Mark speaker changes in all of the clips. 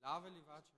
Speaker 1: Ավելի վաճ է։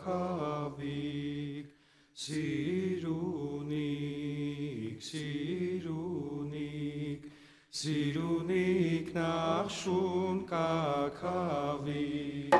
Speaker 1: կաքավիկ, Սիրունիկ նախշուն կաքավիկ,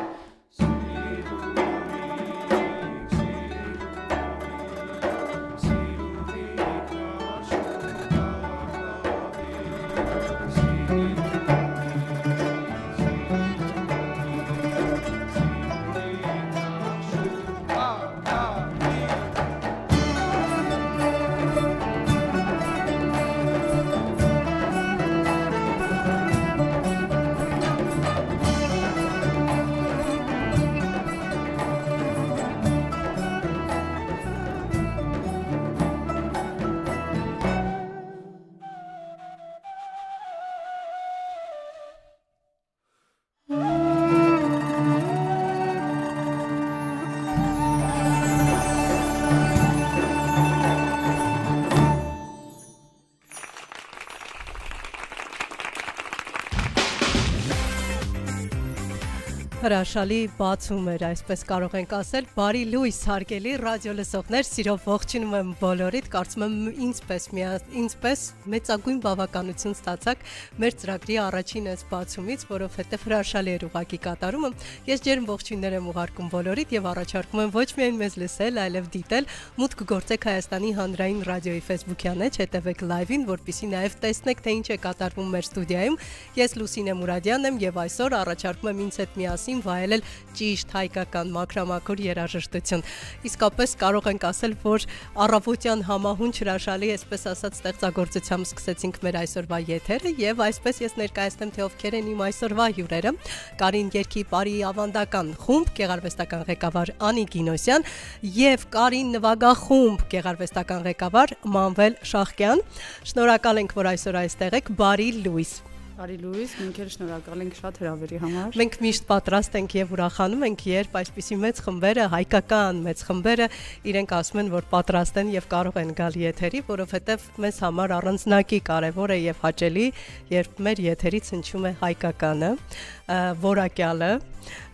Speaker 2: Հրաշալի բացում էր, այսպես կարող ենք ասել, բարի լույս հարգելի ռադիո լսողներ, սիրով ողջունում եմ բոլորիդ, կարծում եմ ինձպես մեծագույն բավականություն ստացաք մեր ծրագրի առաջին այս բացումից, որովհետև հրաշալի էր ուղղակի կատարումը։ Ես ջերմ ողջույններ եմ ուղարկում բոլորիդ եւ առաջարկում եմ ոչ միայն մեզ լսել, այլև դիտել, մուտք գործեք Հայաստանի հանրային ռադիոյի Facebook-յան էջ, հետևեք լայվին, որպեսզի նաեւ տեսնեք, թե ինչ է կատարվում մեր ստուդիայում։ Ես Լուսինե Մուրադյանն եմ եւ այսօր առաջարկում եմ ինձ հետ միասին վայելել ճիշտ հայկական մաքրամաքուր երաժշտություն։ Իսկապես կարող ենք ասել, որ առավոտյան համահունչ հրաշալի, այսպես ասած, ստեղծագործությամբ սկսեցինք մեր այսօրվա եթերը եւ այսպես ես ներկայացնեմ, թե ովքեր են իմ այսօրվա հյուրերը։ Կարին Երգի Պարի ավանդական խումբ, գեղարվեստական ղեկավար Անի Գինոսյան եւ Կարին նվագախումբ, գեղարվեստական ղեկավար Մանվել Շախկյան։ Շնորհակալ ենք, որ այսօր այստեղ եք։ Բարի լույս։
Speaker 3: Բարի լույս, մենք էլ շնորհակալ ենք շատ հրավերի համար։
Speaker 2: Մենք միշտ պատրաստ ենք եւ ուրախանում ենք, երբ այսպիսի մեծ խմբերը, հայկական մեծ խմբերը իրենք ասում են, որ պատրաստ են եւ կարող են գալ եթերի, որովհետեւ մեզ համար առանձնակի կարեւոր է եւ հաճելի, երբ մեր եթերից հնչում է հայկականը, որակյալը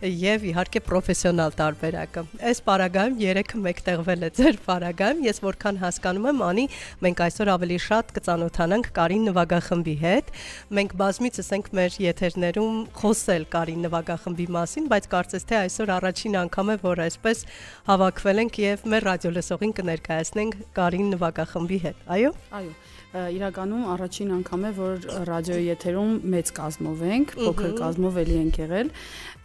Speaker 2: եւ իհարկե պրոֆեսիոնալ տարբերակը։ Այս պարագայում երեքը մեկտեղվել է ձեր պարագայում, ես որքան հասկանում եմ, Անի, մենք այսօր ավելի շատ կծանոթանանք Կարին նվագախմբի հետ։ Մենք բազմիցս ենք մեր եթերներում խոսել Կարին նվագախմբի մասին, բայց կարծես թե այսօր առաջին անգամ է, որ այսպես հավաքվել ենք եւ մեր ռադիո լսողին կներկայացնենք Կարին նվագախմբի հետ։ Այո։
Speaker 3: Այո։ Իրականում առաջին անգամ է, որ ռադիոյի եթերում մեծ կազմով ենք, փոքր կազմով էլի ենք եղել,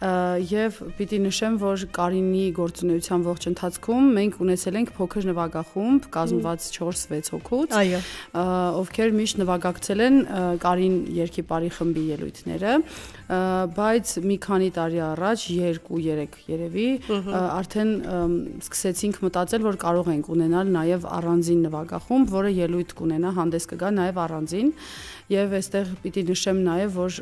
Speaker 3: եւ պիտի նշեմ, որ Կարինի գործունեության ողջ ընթացքում մենք ունեցել ենք փոքր նվագախումբ, կազմված 4-6 հոգուց, ովքեր միշտ նվագակցել են Կարին Երգի Պարի խմբի ելույթները, բայց մի քանի տարի առաջ, 2-3 երևի, արդեն սկսեցինք մտածել, որ կարող ենք ունենալ նաեւ առանձին նվագախումբ, որը ելույթ կունենա, հանդես կգա նաեւ առանձին, եւ այստեղ պիտի նշեմ նաեւ, որ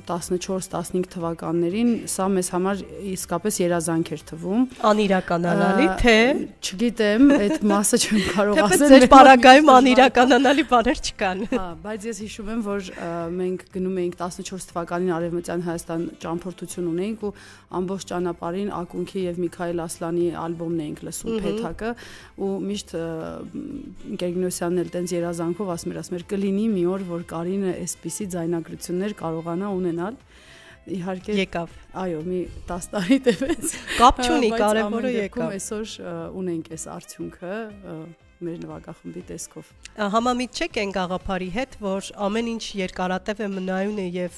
Speaker 3: 14-15 թվականներին սա մեզ համար իսկապես երազանք էր թվում։
Speaker 2: Անիրականանալի, թե
Speaker 3: չգիտեմ, այդ մասը չեմ կարող ասել։
Speaker 2: Թեպետ ձեր պարագայում անիրականանալի բաներ չկան։
Speaker 3: Հա, բայց ես հիշում եմ, որ մենք գնում էինք 14 թվականին Արևմտյան Հայաստան ճամփորդություն ունեինք ու ամբողջ ճանապարհին Ակունքի եւ Միքայել Ասլանի ալբոմն էինք լսում, Փեթակը, ու միշտ Գերգինոսյանն էլ տենց երազանքով ասում էր կլինի մի օր, որ Կարինը այսպիսի ձայնագրություններ կարողանա ունենալ։ Իհարկե եկավ։ Այո, մի 10 տարի տևեց։
Speaker 2: Կապ չունի, կարևորը եկավ։
Speaker 3: Այսօր ունենք այս արդյունքը մեր նվագախմբի տեսքով։
Speaker 2: Համամիտ չեք այն գաղափարի հետ, որ ամեն ինչ երկարատև է, մնայուն է եւ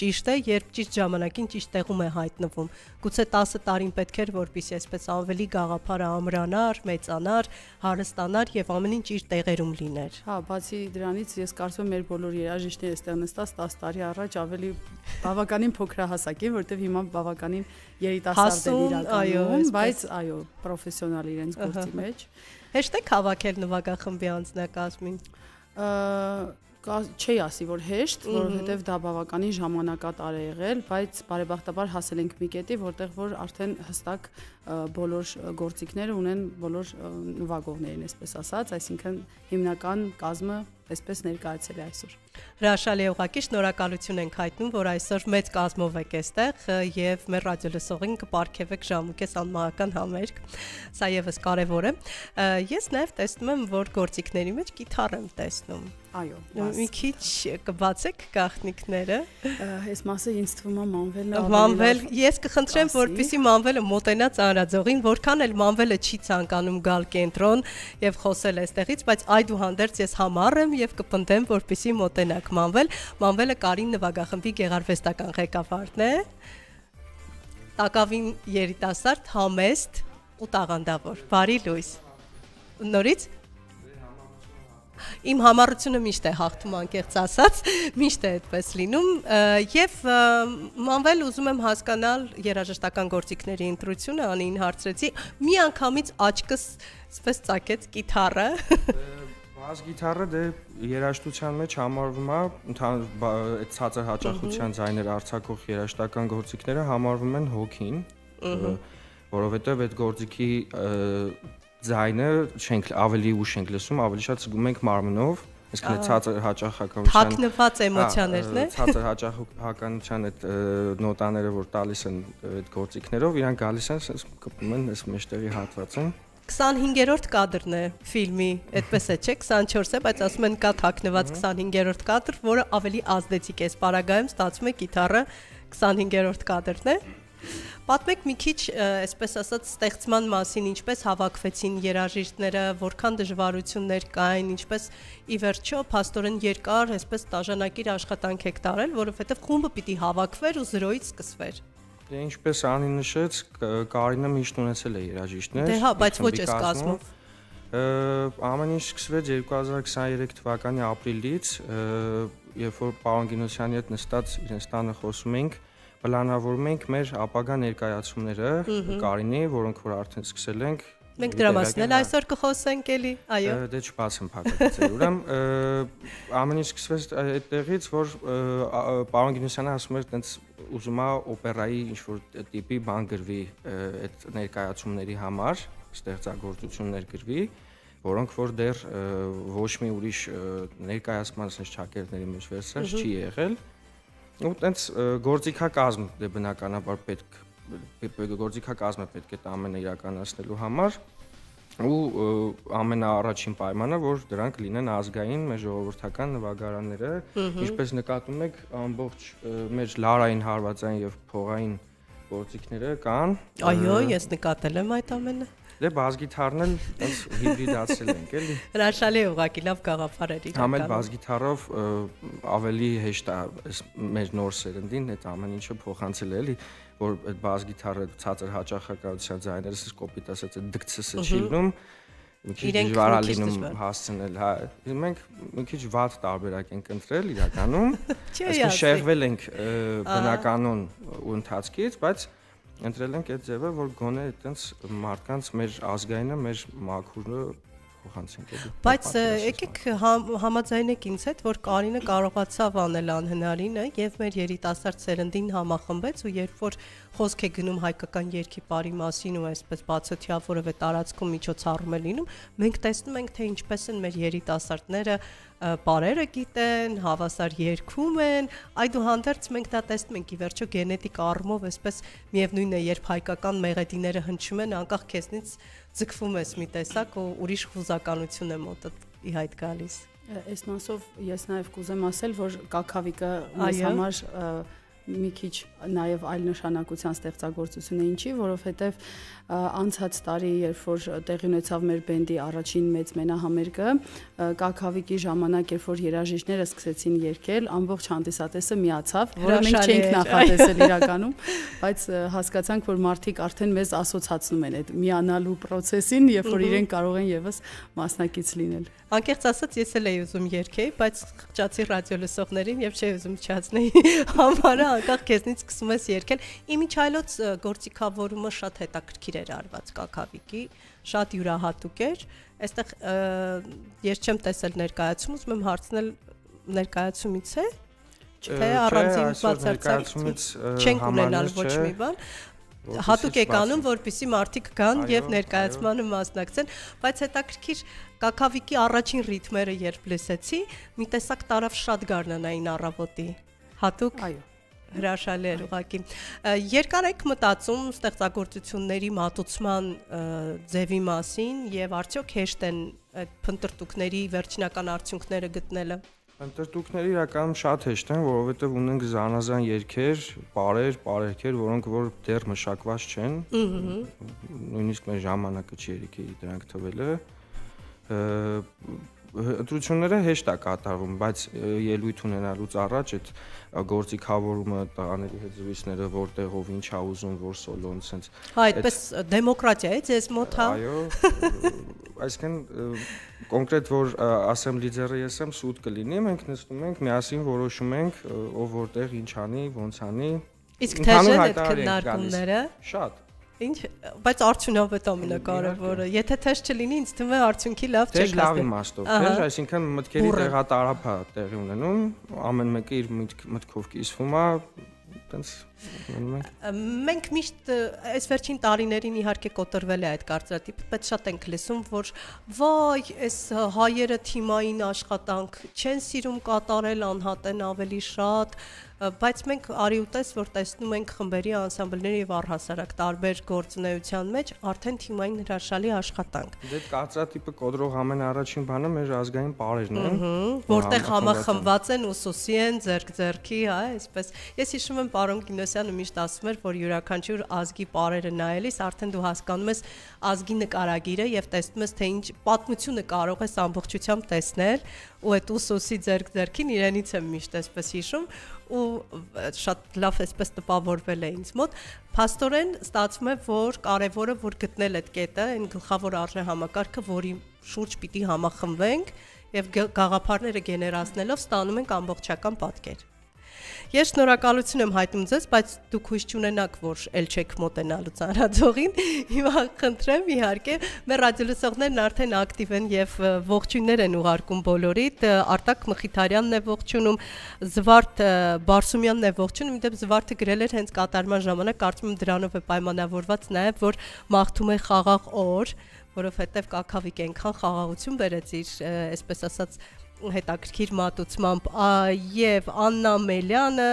Speaker 2: ճիշտ է, երբ ճիշտ ժամանակին ճիշտ տեղում է հայտնվում։ Գուցե 10 տարին պետք էր, որպեսզի այսպես ավելի գաղափարը ամրանար, մեծանար, հարստանար եւ ամեն ինչ իր տեղերում լիներ։
Speaker 3: Հա, բացի դրանից ես կարծում եմ մեր բոլոր երաժիշտները այստեղ նստած 10 տարի առաջ ավելի բավականին փոքրահասակ են, որտեղ հիմա բավականին երիտասարդ են իրականում, բայց այո, պրոֆեսիոնալ իրենց գործի մեջ։
Speaker 2: Հեշտ եք հավաքել նվագախմբի անձնակազմին։
Speaker 3: Չի ասի, որ հեշտ, որովհետև դա բավականին ժամանակատար է եղել, բայց բարեբախտաբար հասել ենք մի կետի, որտեղ որ արդեն հստակ բոլոր գործիքները ունեն բոլոր նվագողներին, այսպես ասած, այսինքն հիմնական կազմը այսպես ներկայացել է այսօր։
Speaker 2: Հրաշալի է, ուղղակի շնորհակալություն ենք հայտնում, որ այսօր մեծ կազմով եք այստեղ եւ մեր ռադիոլսողին կպարգևեք ժամուկես անմահական համերգ։ Սա եւս կարեւոր է։ Ես նաեւ տեսնում եմ, որ գործիքների մեջ կիթառ եմ տեսնում։
Speaker 3: Այո,
Speaker 2: մի քիչ կբացեք գաղտնիքները։
Speaker 3: Այս մասը ինձ թվում է Մանվելն է։
Speaker 2: Մանվել, ես կխնդրեմ, որպեսզի Մանվելը մոտենա ծանրաձողին, որքան էլ Մանվելը չի ցանկանում գալ կենտրոն եւ խոսել այստեղից, բայց այդուհանդերձ ես համառ եմ եւ կպնդեմ, որպեսզի մոտենաք Մանվել։ Մանվելը Կարին նվագախմբի գեղարվեստական ղեկավարն է։ Տակավին երիտասարդ, համեստ ու տաղանդավոր։ Բարի լույս։ Նորից Իմ համառությունը միշտ է հաղթում, անկեղծ ասած, միշտ է այդպես լինում եւ Մանվել ուզում եմ հասկանալ երաժշտական գործիքների ընտրությունը, Անին հարցրեցի, մի անգամից աչքս այսպես ծակեց կիթառը։
Speaker 1: Բաս գիտարը դե երաժշտության մեջ համարվում է, այդ ցածր հաճախության ձայներ արձակող երաժշտական գործիքները համարվում են հոգին, որովհետեւ այդ գործիքի ձայնը չենք ավելի ուշ ենք լսում, ավելի շատ զգում ենք մարմնով, իսկ այդ ցածր հաճախականության
Speaker 2: թաքնված էմոցիաներն է։
Speaker 1: Ցածր հաճախականության այդ նոտաները, որ տալիս են այդ գործիքներով, իրանք գալիս են, կպում են այս մեջտեղի հատվածը։
Speaker 2: 25-րդ կադրն է ֆիլմի, այդպես է, չէ՞, 24 է, բայց ասում են կա թաքնված 25-րդ կադր, որը ավելի ազդեցիկ է, սպարագայում ստացվում է կիթառը 25-րդ կադրն է։ Պատմեք մի քիչ, այսպես ասած, ստեղծման մասին, ինչպես հավաքվեցին երաժիշտները, որքան դժվարություններ կային, ինչպես ի վերջո փաստորեն երկար, այսպես տաժանակիր աշխատանք եք տարել, որովհետև խումբը պիտի հավաքվեր ու զրոյից սկսվեր։
Speaker 1: Դե ինչպես Անին նշեց, Կարինը միշտ ունեցել է երաժիշտներ։
Speaker 2: Դե հա, բայց ոչ այս կազմով։
Speaker 1: Ամեն ինչ սկսվեց 2023 թվականի ապրիլից, երբ որ պարոն Գինոսյանի հետ նստած իրենց տանը խոսում ենք, պլանավորում ենք մեր ապագա ներկայացումները Կարինի, որոնք որ արդեն սկսել ենք։
Speaker 2: Մենք դրա մասին էլ այսօր կխոսենք էլի, այո։
Speaker 1: Դե չբացեմ փակագծեր, ուրեմն ամեն ինչ սկսվեց այդտեղից, որ պարոն Գինոսյանը ասում էր, տենց ուզում է օպերայի ինչ-որ տիպի բան գրվի այդ ներկայացումների համար, ստեղծագործություններ գրվի, որոնք որ դեռ ոչ մի ուրիշ ներկայացման շչակերտների մեջ վերցրած չի եղել։ Ու տենց գործիքակազմ դե բնականաբար գործիքակազմը պետք է դա ամենը իրականացնելու համար ու ամենաառաջին պայմանը որ դրանք լինեն ազգային մեր ժողովրդական նվագարանները, ինչպես նկատում եք ամբողջ մեր լարային հարվածային եւ փողային գործիքները կան։
Speaker 2: Այո, ես նկատել եմ այդ ամենը։
Speaker 1: Դե բաս-գիթառն էլ այնց հիբրիդացել ենք, էլի։
Speaker 2: Հրաշալի է ուղղակի լավ գաղափար էր իրականում։
Speaker 1: Համ էլ բաս-գիթառով ավելի հեշտ է այս մեր նոր սերնդին այդ ամեն ինչը փոխանցել է, էլի, որ այդ բաս-գիթառը ցածր հաճախականության ձայները կոպիտ ասած դգցսը չի լինում, մի քիչ դժվար է լինում հասցնել, հա։ Մենք մի քիչ վատ տարբերակ ենք ընտրել իրականում, այսինքն շեղվել ենք բնականon ու ընթացքից, բայց ընտրել ենք այդ ձևը, որ գոնե այտենց մարդկանց մեր ազգայինը, մեր մաքուրը փոխանցենք էլի։
Speaker 2: Բայց եկեք համաձայնեք ինձ հետ, որ Կարինը կարողացավ անել անհնարինը եւ մեր երիտասարդ սերնդին համախմբեց ու երբ որ խոսք է գնում հայկական երգի բարի մասին ու այսպես բացօթյա որևէ տարածքում միջոցառում է լինում, մենք տեսնում ենք թե ինչպես են մեր երիտասարդները բարերը գիտեն, հավասար երգում են, այդուհանդերձ մենք դա տեսնում ենք ի վերջո գենետիկ առումով, այսպես միևնույնն է, երբ հայկական մեղեդիները հնչում են, անկախ քեզնից ձգվում ես մի տեսակ ու ուրիշ խուզականություն է մոտդ ի հայտ գալիս։
Speaker 3: Այս մասով ես նաև կուզեմ ասել, որ կաքավիկը մեզ համար մի քիչ նաև այլ նշանակության ստեղծագործություն է, ինչի, որովհետև անցած տարի, երբ որ տեղի ունեցավ մեր բենդի առաջին մեծ մենահամերգը, կաքավիկի ժամանակ, երբ որ երաժիշտները սկսեցին երգել, ամբողջ հանդիսատեսը միացավ, որը մենք չենք նախատեսել իրականում, բայց հասկացանք, որ մարդիկ արդեն մեզ ասոցացնում են այդ միանալու process-ին, երբ որ իրենք կարող են եւս մասնակից լինել։
Speaker 2: Անկեղծ ասած, ես էլ էի ուզում երգեի, բայց խղճացի ռադիոլսողներին եւ չէի ուզում չացնեի համարը, անկախ քեզնից սկսում ես երգել։ Իմիջայլոց գործիքավորումը շատ հետաքրքիր էր արված կաքավիկի, շատ յուրահատուկ էր։ Այստեղ ես չեմ տեսել ներկայացում, ուզում եմ հարցնել ներկայացումից է, թե առանձին բացարձակ չենք ունենալ ոչ մի բան։ Հատուկ եք անում, որպեսզի մարդիկ գան եւ ներկայացմանը մասնակցեն, բայց հետաքրքիր Կաքավիկի առաջին ռիթմերը երբ լսեցի, մի տեսակ տարավ շատ գարնանային առավոտի։ Հատուկ։
Speaker 3: Այո։
Speaker 2: Հրաշալի էր ուղղակի։ Երկար եք մտածում ստեղծագործությունների մատուցման ձևի մասին եւ արդյոք հեշտ են այդ փնտրտուքների վերջնական արդյունքները գտնելը։
Speaker 1: Փնտրտուքները իրականում շատ հեշտ են, որովհետև ունենք զանազան երգեր, պարերքեր, որոնք որ դեռ մշակված չեն։ Նույնիսկ մեր ժամանակը չի երգի դրանք թվելը։ Ընտրությունները հեշտ է կատարվում, բայց ելույթ ունենալուց առաջ այդ գործիքավորումը տղաների հետ զրույցները որտեղով ինչ ա ուզում, որ սոլոն sense
Speaker 2: այդպես դեմոկրատիա է ձեզ մոտ, հա։
Speaker 1: Այո, այսինքն կոնկրետ որ ասեմ լիդերը ես եմ սուտ կլինի, մենք նստում ենք, միասին որոշում ենք ով որտեղ ինչ անի, ոնց անի։
Speaker 2: Իսկ թեժ են այդ քննարկումները։
Speaker 1: Շատ։
Speaker 2: Ինչ, բայց արդյունավետ ամենակարևորը։ Եթե թեժ չլինի, ինձ թվում է արդյունքի լավ չեք
Speaker 1: հասնի։ Թեժ լավ իմաստով, թեժ, այսինքն մտքերի տեղատարափ է տեղի ունենում, ամեն մեկը իր մտքով կիսվում է, տենց մնում ենք։
Speaker 2: Մենք միշտ այս վերջին տարիներին իհարկե կոտրվել է այդ կարծրատիպը, բայց շատ ենք լսում, որ վայ, այս հայերը թիմային աշխատանք չեն սիրում կատարել, անհատեն ավելի շատ, բայց մենք արի ուտես որ տեսնում ենք խմբերի անսամբլների եւ առհասարակ տարբեր գործունեության մեջ արդեն թիմային հրաշալի աշխատանք։
Speaker 1: Դե կարծրատիպը կոտրող ամենաառաջին բանը մեր ազգային պարերն են,
Speaker 2: որտեղ համախմբված են ուսուսի են ձեռք-ձեռքի, հա, այսպես։ Ես հիշում եմ պարոն Կինոսյանը միշտ ասում էր, որ յուրաքանչյուր ազգի պարերը նայելիս արդեն դու հասկանում ես ազգի նկարագիրը եւ տեսնում ես թե ինչ պատմությունը կարող ես ամբողջությամբ տեսնել ու այդ ուսուսի ձեռք-ձեռքին իրենից եմ միշտ այսպես հիշում ու շատ լավ այսպես տպավորվել է ինձ մոտ փաստորեն ստացվում է որ կարևորը որ գտնել այդ կետը այն գլխավոր արժեհամակարգը որի շուրջ պիտի համախմբվենք եւ գաղափարները գեներացնելով ստանում ենք ամբողջական պատկեր Ես շնորհակալություն եմ հայտնում ձեզ, բայց դուք հույս չունենաք, որ ել չեք մոտենալու ծանրաձողին։ Հիմա խնդրեմ, իհարկե, մեր ռադիոլսողներն արդեն ակտիվ են եւ ողջույններ են ուղարկում բոլորիդ։ Արտակ Մխիթարյանն է ողջունում, Զվարթ Բարսումյանն է ողջունում, իդեպ Զվարթը գրել էր հենց կատարման ժամանակ, կարծում եմ դրանով է պայմանավորված նաեւ, որ մաղթում է խաղաղ օր, որովհետեւ Կաքավիկ այնքան խաղաղություն բերեց իր, այսպես ասած հետաքրքիր մատուցմամբ եւ Աննա Մելյանը,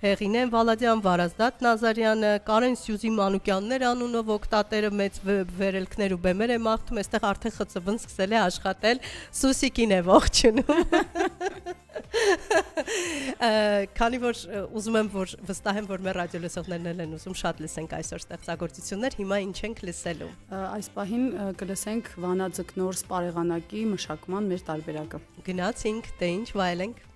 Speaker 2: Հեղինեն Վալադյան, Վարազդատ Նազարյանը, Կարեն Սյուզի Մանուկյաններ անունով օկտատերը մեծ վերելքներ ու բեմեր է մաղթում, այստեղ արդեն ԽՑԲ-ն սկսել է աշխատել, Սուսիկին է ողջունում։ Քանի որ ուզում եմ որ վստահ եմ որ մեր ռադիոլսողներն են ուզում շատ լսենք այսօր ստեղծագործություններ, հիմա ինչ ենք լսելու։
Speaker 3: Այս պահին կլսենք Վանա Ձկնոր սպարեղանակի մշակման մեր տարբերակը։
Speaker 2: Գնացինք, դե ինչ վայելենք։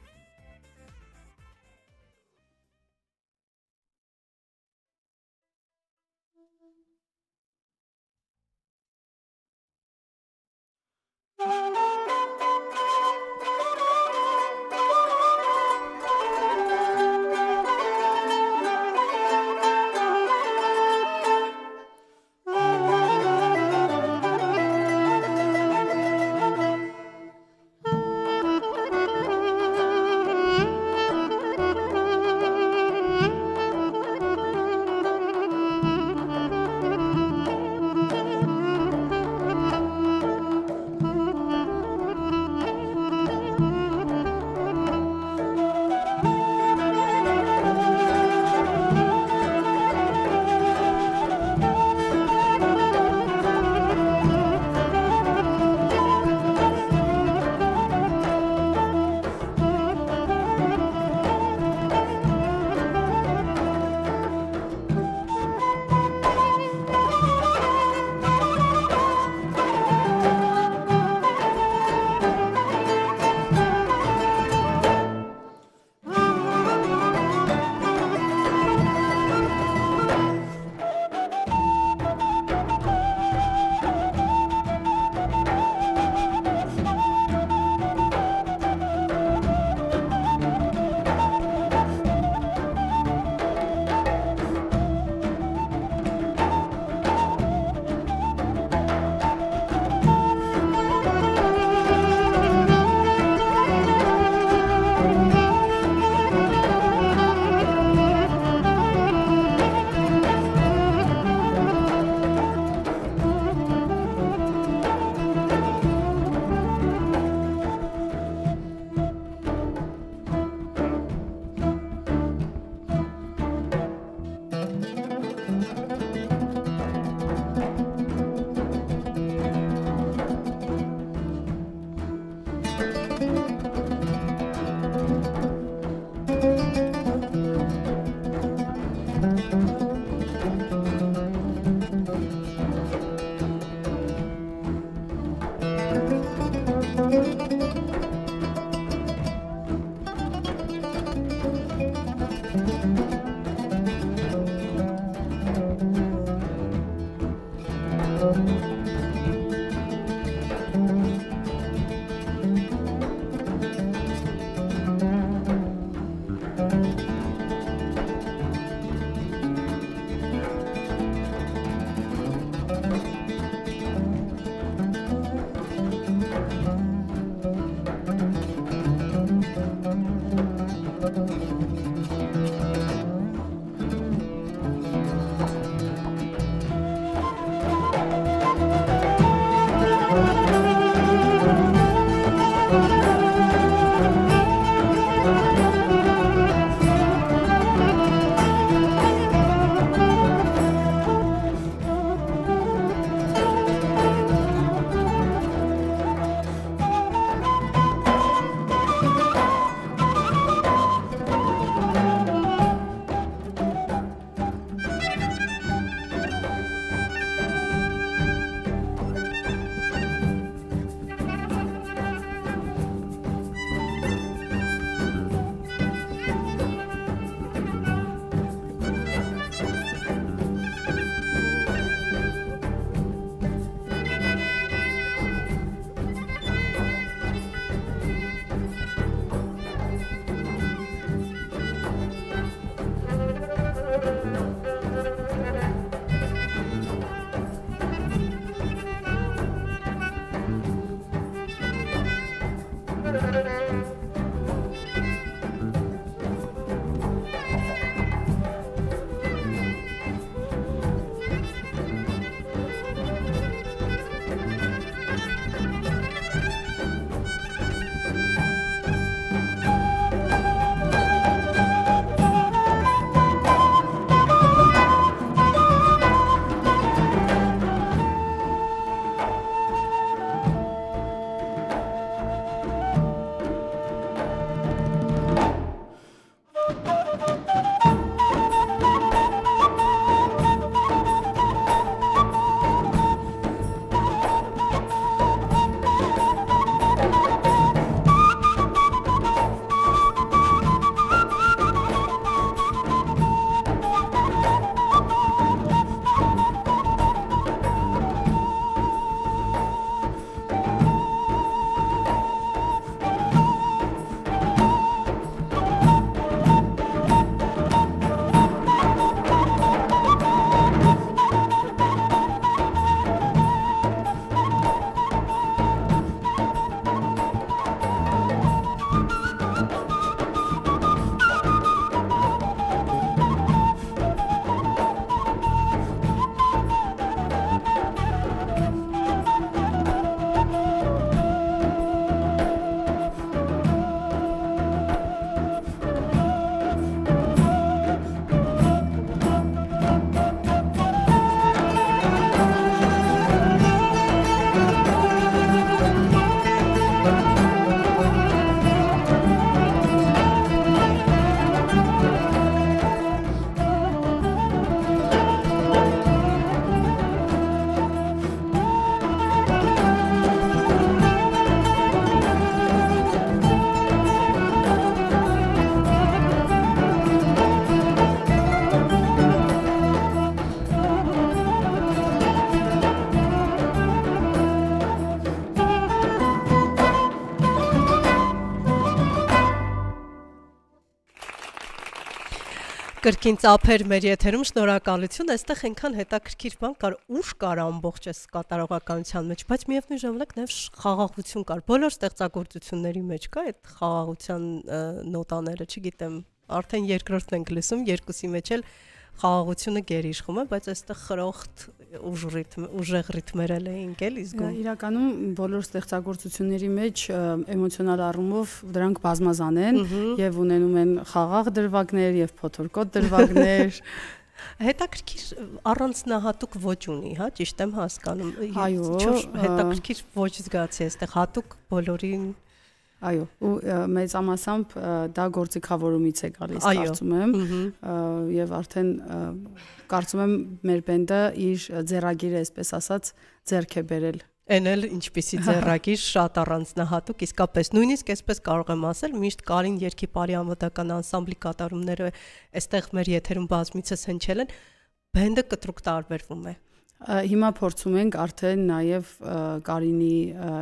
Speaker 2: Կրկին ծափեր մեր եթերում շնորհակալություն, այստեղ այնքան հետաքրքիր բան կար, ուժ կար ամբողջ այս կատարողականության մեջ, բայց միևնույն ժամանակ նաև խաղաղություն կար։ Բոլոր ստեղծագործությունների մեջ կա այդ խաղաղության նոտաները, չգիտեմ, արդեն երկրորդն ենք լսում, երկուսի մեջ էլ խաղաղությունը գերիշխում է, բայց այստեղ խրոխտ ուժեղ ռիթմեր էին էլի զգում։
Speaker 3: Իրականում բոլոր ստեղծագործությունների մեջ էմոցիոնալ առումով դրանք բազմազան են եւ ունենում են խաղաղ դրվագներ եւ փոթորկոտ դրվագներ։
Speaker 2: Հետաքրքիր առանձնահատուկ ոճ ունի, հա, ճիշտ եմ հասկանում։
Speaker 3: Այո,
Speaker 2: հետաքրքիր ոճ զգացի այստեղ հատուկ բոլորին։
Speaker 3: Այո, ու մեծամասամբ դա գործիքավորումից է գալիս, կարծում եմ, եւ արդեն կարծում եմ մեր բենդը իր ձեռագիրը, այսպես ասած, ձեռք է բերել։
Speaker 2: Էն էլ ինչպիսի ձեռագիր, շատ առանձնահատուկ, իսկապես նույնիսկ այսպես կարող եմ ասել, միշտ Կարին Երգիպարի անվտանգ անսամբլի կատարումները այստեղ մեր եթերում բազմիցս հնչել են, բենդը կտրուկ տարբերվում է։
Speaker 3: Հիմա փորձում ենք արդեն նաև Կարինի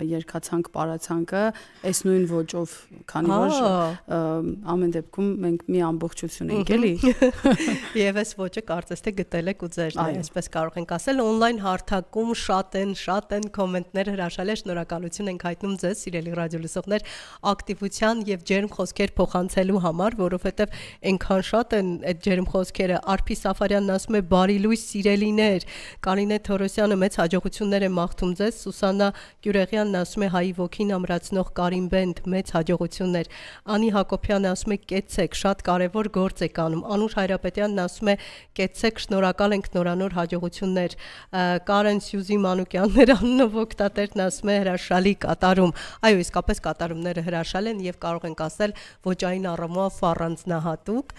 Speaker 3: երգացանք պարացանկը այս նույն ոճով, քանի որ ամեն դեպքում մենք մի ամբողջություն ենք էլի։
Speaker 2: Եվ այս ոճը կարծես թե գտել եք ու ձերն է, այսպես կարող ենք ասել, on-line հարթակում շատ են կոմենտներ հրաշալի, շնորհակալություն ենք հայտնում ձեզ, սիրելի ռադիոլսողներ, ակտիվության եւ ջերմ խոսքեր փոխանցելու համար, որովհետեւ այնքան շատ են այդ ջերմ խոսքերը։ Արփի Սաֆարյանն ասում է բարի լույս սիրելիներ, Կարինե Թորոսյանը մեծ հաջողություններ է մաղթում ձեզ, Սուսաննա Գյուրեղյանն ասում է հայի ոգին ամրացնող Կարին բենդ, մեծ հաջողություններ, Անի Հակոբյանը ասում է կեցեք, շատ կարևոր գործ եք անում, Անուշ Հայրապետյանն ասում է կեցեք, շնորհակալ ենք նորանոր հաջողություններ, Կարեն Սյուզի Մանուկյաններ անունով օգտատերն ասում է հրաշալի կատարում, այո, իսկապես կատարումները հրաշալ են եւ կարող ենք ասել ոճային առումով առանձնահատուկ։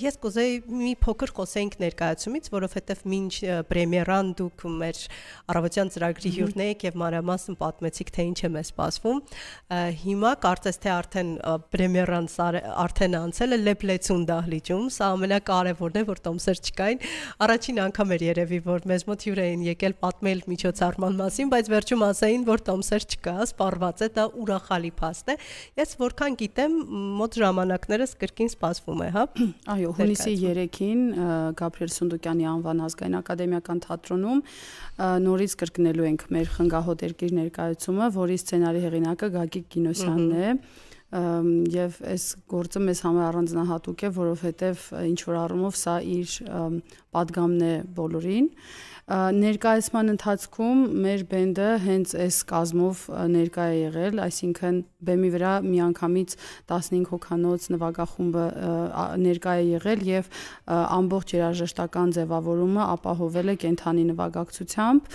Speaker 2: Ես կուզեի մի փոքր խոսեինք ներկայացումից, որովհետեւ մինչ պրեմիերան դուք մեր առավոտյան ծրագրի հյուրն եք եւ մանրամասն պատմեցիք թե ինչ է մեզ սպասվում։ Հիմա կարծես թե արդեն պրեմիերան արդեն անցել է Լեփլեցուն դահլիճում, սա ամենակարևորն է, որ տոմսեր չկային։ Առաջին անգամ էր երևի, որ մեզ մոտ հյուր էին եկել պատմել միջոցառման մասին, բայց վերջում ասային, որ տոմսեր չկա, սպառված է, դա ուրախալի փաստ է։ Ես որքան գիտեմ, մոտ ժամանակներս կրկին սպասվում է, հա։
Speaker 3: Այո, հունիսի 3-ին Գաբրիել Սունդուկյանի անվան ազգային ակադեմիական թատրոնում նորից կրկնելու ենք մեր խնգահոտ երկիր ներկայացումը, որի սցենարի հեղինակը Գագիկ Գինոսյանն է, եւ այս գործը մեզ համար առանձնահատուկ է, որովհետեւ ինչ որ առումով սա իր պատգամն է բոլորին։ Ներկայացման ընթացքում մեր բենդը հենց այս կազմով ներկա է եղել, այսինքն բեմի վրա միանգամից 15 հոգանոց նվագախումբը ներկա է եղել եւ ամբողջ երաժշտական ձևավորումը ապահովել է կենթանի նվագակցությամբ,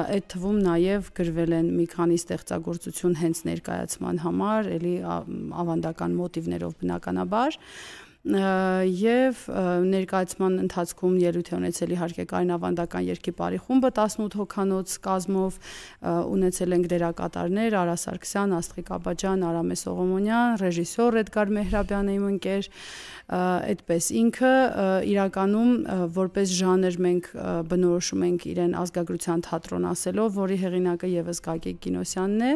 Speaker 3: այդ թվում նաեւ գրվել են մի քանի ստեղծագործություն հենց ներկայացման համար, էլի ավանդական մոտիվներով բնականաբար։ Եվ ներկայացման ընթացքում ելույթ է ունեցել իհարկե Կարին ավանդական երգիպարի խումբը 18 հոգանոց կազմով, ունեցել ենք դերակատարներ Արա Սարգսյան, Աստղիկ Աբաջյան, Արամե Սողոմոնյան, ռեժիսոր Էդգար Մեհրաբյանը իմ ընկեր, այդպես ինքը իրականում որպես ժանր մենք բնորոշում ենք իրեն ազգագրության թատրոն ասելով, որի հեղինակը եւս Գագիկ Գինոսյանն է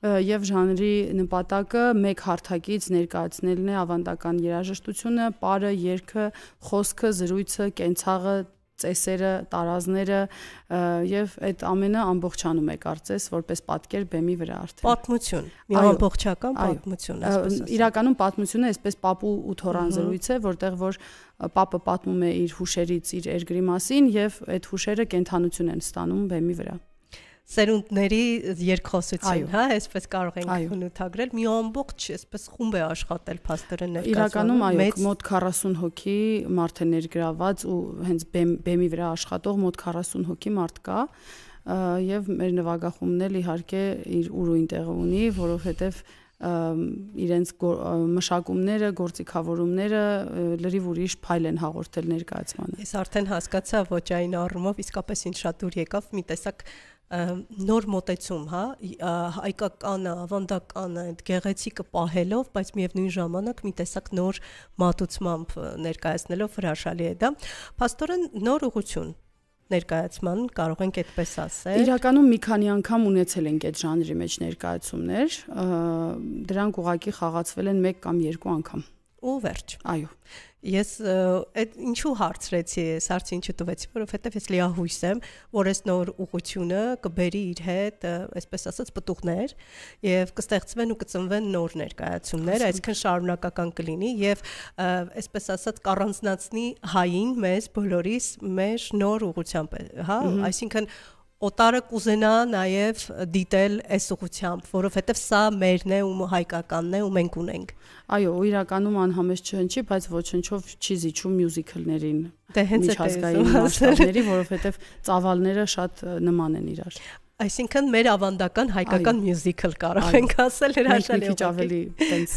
Speaker 3: եւ ժանրի նպատակը մեկ հարթակից ներկայացնելն է ավանդական երաժշտությունը, պարը, երգը, խոսքը, զրույցը, կենցաղը, ծեսերը, տարազները եւ այդ ամենը ամբողջանում է կարծես որպես պատկեր բեմի վրա արդեն։
Speaker 2: Պատմություն, մի ամբողջական պատմություն, այսպես ասած։
Speaker 3: Իրականում պատմությունը այսպես պապու ու թորան զրույց է, որտեղ որ պապը պատմում է իր հուշերից իր երկրի մասին եւ այդ հուշերը կենթանություն են ստանում բեմի վրա։
Speaker 2: Սերունդների երկխոսություն, հա, այսպես կարող ենք հնութագրել, մի ամբողջ այսպես խումբ է աշխատել փաստորեն
Speaker 3: Իրականում
Speaker 2: ներկայացնում։
Speaker 3: այո, մոտ 40 հոգի մարդ է ներգրաված ու հենց բեմի վրա աշխատող մոտ 40 հոգի մարդ կա եւ մեր նվագախումբն էլ իհարկե իր ուրույն տեղը ունի, որովհետեւ իրենց մշակումները, գործիքավորումները լրիվ ուրիշ փայլ են հաղորդել ներկայացմանը։
Speaker 2: Ես արդեն հասկացա ոճային առումով իսկապես ինձ շատ դուր եկավ մի տեսակ նոր մոտեցում, հա, հայկականը, ավանդականը, այդ գեղեցիկը պահելով, բայց միևնույն ժամանակ մի տեսակ նոր մատուցմամբ ներկայացնելով հրաշալի է դա։ Փաստորեն նոր ուղղություն ներկայացման կարող ենք այդպես ասել։
Speaker 3: Իրականում մի քանի անգամ ունեցել ենք այդ ժանրի մեջ ներկայացումներ, դրանք ուղղակի խաղացվել են 1 կամ 2 անգամ։
Speaker 2: ու վերջ։
Speaker 3: Այո։
Speaker 2: Ես այդ ինչու հարցրեցի, այս հարցը ինչու տվեցի, որովհետև ես լիահույս եմ, որ այս նոր ուղղությունը կբերի իր հետ, այսպես ասած, պտուղներ եւ կստեղծվեն ու կծնվեն նոր ներկայացումներ, այսինքն շարունակական կլինի եւ այսպես ասած կառանձնացնի հային մեզ բոլորիս մեր նոր ուղղությամբ, հա, այսինքն օտարը կուզենա նաև դիտել այս ուղղությամբ, որովհետև սա մերն է ու հայկականն է ու մենք ունենք։
Speaker 3: Այո, ու իրականում անհամեստ չհնչի, բայց ոչնչով չի զիջում մյուզիքլներին։
Speaker 2: Դե հենց
Speaker 3: միջազգային մասշտաբների, որովհետև ծավալները շատ նման են իրար։
Speaker 2: Այսինքն մեր ավանդական հայկական մյուզիկլ կարող ենք ասել հրաշալի։
Speaker 3: Մենք ավելի տենց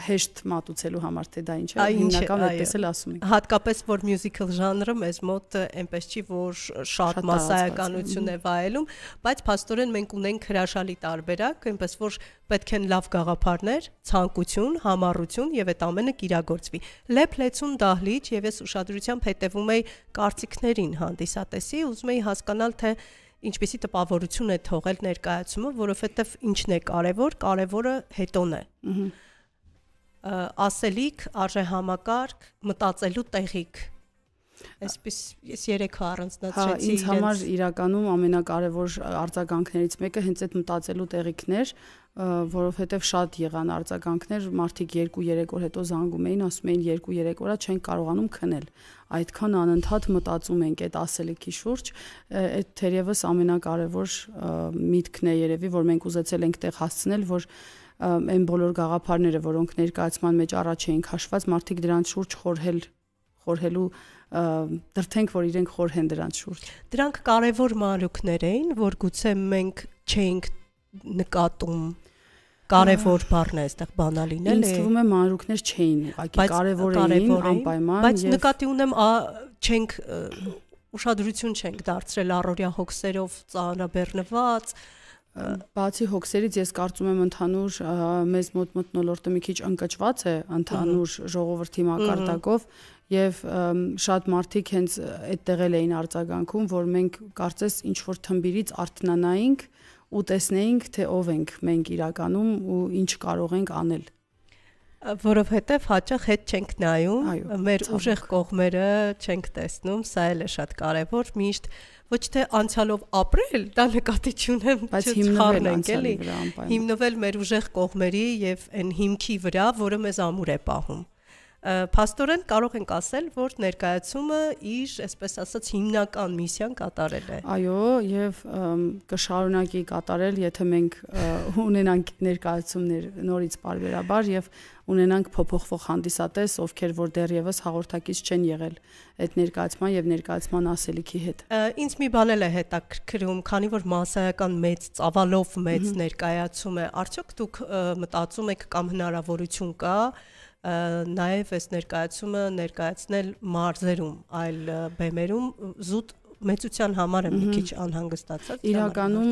Speaker 3: հեշտ մատուցելու համար թե դա ինչ է, հիմնական այդպես էլ ասում ենք։
Speaker 2: Հատկապես որ մյուզիկլ ժանրը մեզ մոտ այնպես չի, որ շատ մասսայականություն է վայելում, բայց փաստորեն մենք ունենք հրաշալի տարբերակ, այնպես որ պետք են լավ գաղափարներ, ցանկություն, համառություն եւ այդ ամենը կիրագործվի։ Լեփ-լեցուն դահլիճ եւ ես ուշադրությամբ հետեւում եի կարծիքներին հանդիսատեսի, ուզում եի հասկանալ թե ինչպեսի տպավորություն է թողել ներկայացումը, որովհետև ինչն է կարևոր, կարևորը հետոն է։ Ասելիք, արժեհամակարգ, մտածելու տեղիք։ Այսպես ես երեքը առանձնացրեցի։
Speaker 3: Ինձ համար իրականում ամենակարևոր արձագանքներից մեկը հենց այդ մտածելու տեղիքներ, որովհետև շատ եղան արձագանքներ, մարդիկ 2-3 օր հետո զանգում էին, ասում էին 2-3 օրա չեն կարողանում քնել։ Այդքան անընդհատ մտածում ենք այդ ասելիքի շուրջ, այդ թերևս ամենակարևոր միտքն է երևի, որ մենք ուզեցել ենք տեղ հասցնել, որ այն բոլոր գաղափարները, որոնք ներկայացման մեջ առաջ էին քաշված, մարդիկ դրանց շուրջ խորհելու դրթենք, որ իրենք խորհեն դրանց շուրջ։
Speaker 2: Դրանք կարևոր մանրուքներ էին, որ գուցե մենք չէինք նկատում։ Կարևոր բառն է այստեղ բանալին էլի։
Speaker 3: Ինձ թվում է մանրուքներ չէին, ուղղակի կարևոր էին անպայման,
Speaker 2: բայց նկատի ունեմ չենք ուշադրություն չենք դարձրել առօրյա հոգսերով ծանրաբեռնված։
Speaker 3: Բացի հոգսերից ես կարծում եմ ընդհանուր մեզ մոտ մթնոլորտը մի քիչ ընկճված է ընդհանուր ժողովրդի մակարդակով եւ շատ մարդիկ հենց այդտեղ էին արձագանքում, որ մենք կարծես ինչ որ թմբիրից արթնանայինք ու տեսնեինք թե ով ենք մենք իրականում ու ինչ կարող ենք անել,
Speaker 2: որովհետև հաճախ հետ չենք նայում, մեր ուժեղ կողմերը չենք տեսնում, սա էլ է շատ կարևոր, միշտ ոչ թե անցյալով ապրել, դա նկատի չունեմ,
Speaker 3: բայց հիմնվել
Speaker 2: էլի, հիմնվել մեր ուժեղ կողմերի եւ այն հիմքի վրա, որը մեզ ամուր է պահում։ Փաստորեն կարող ենք ասել, որ ներկայացումը իր, այսպես ասած, հիմնական միսիան կատարել է։
Speaker 3: Այո, եւ կշարունակի կատարել, եթե մենք ունենանք ներկայացումներ նորից բարբերաբար եւ ունենանք փոփոխվող հանդիսատես, ովքեր որ դեռևս հաղորդակից չեն եղել այդ ներկայացման եւ ներկայացման ասելիքի հետ։
Speaker 2: Ինձ մի բան էլ է հետաքրքրում, քանի որ մասսայական մեծ ծավալով մեծ ներկայացում է, արդյոք դուք մտածում եք կամ հնարավորություն կա նաև այս ներկայացումը ներկայացնել մարզերում, այլ բեմերում զուտ մեծության համար եմ մի քիչ անհանգստացած։
Speaker 3: Իրականում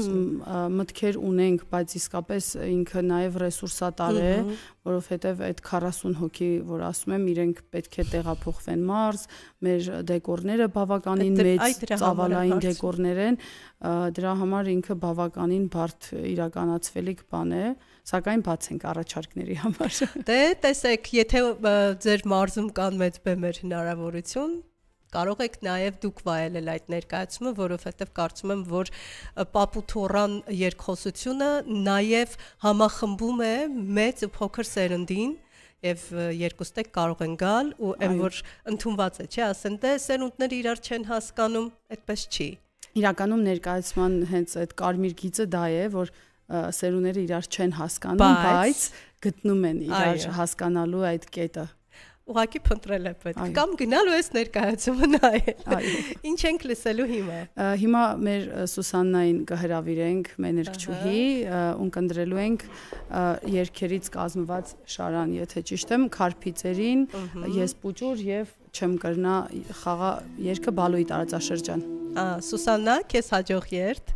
Speaker 3: մտքեր ունենք, բայց իսկապես ինքը նաև ռեսուրսատար է, որովհետև այդ 40 հոգի, որ ասում եմ, իրենք պետք է տեղափոխվեն մարզ, մեր դեկորները բավականին մեծ ծավալային դեկորներ են, դրա համար ինքը բավականին բարդ իրականացվելիք բան է, սակայն բաց ենք առաջարկների համար։
Speaker 2: Դե տեսեք, եթե ձեր մարզում կան մեծ բեմեր հնարավորություն, կարող եք նաև դուք վայելել այդ ներկայացումը, որովհետև կարծում եմ, որ Պապութորան երկխոսությունը նաև համախմբում է մեծ ու փոքր սերնդին եւ երկուստեք կարող են գալ ու այն որ ընդունված է, չէ, ասեն դե սերունդները իրար չեն հասկանում, այդպես չի։
Speaker 3: Իրականում ներկայացման հենց այդ կարմիր գիծը դա է, որ սերունդները իրար չեն հասկանում, բայց գտնում են իրար հասկանալու այդ կետը։
Speaker 2: Ուղղակի փնտրել է պետք կամ գնալու ես ներկայացումը նայել։ Ինչ ենք լսելու հիմա։
Speaker 3: Հիմա մեր Սուսաննային կհրավիրենք մեներկչուհի, ունկնդրելու ենք երգերից կազմված շարան, եթե ճիշտ եմ, Քարփիծերին, Ես պուճուր եւ Չեմ կրնա խաղա երգը Բալոյի տարածաշրջան։
Speaker 2: Սուսաննա, քեզ հաջող երթ։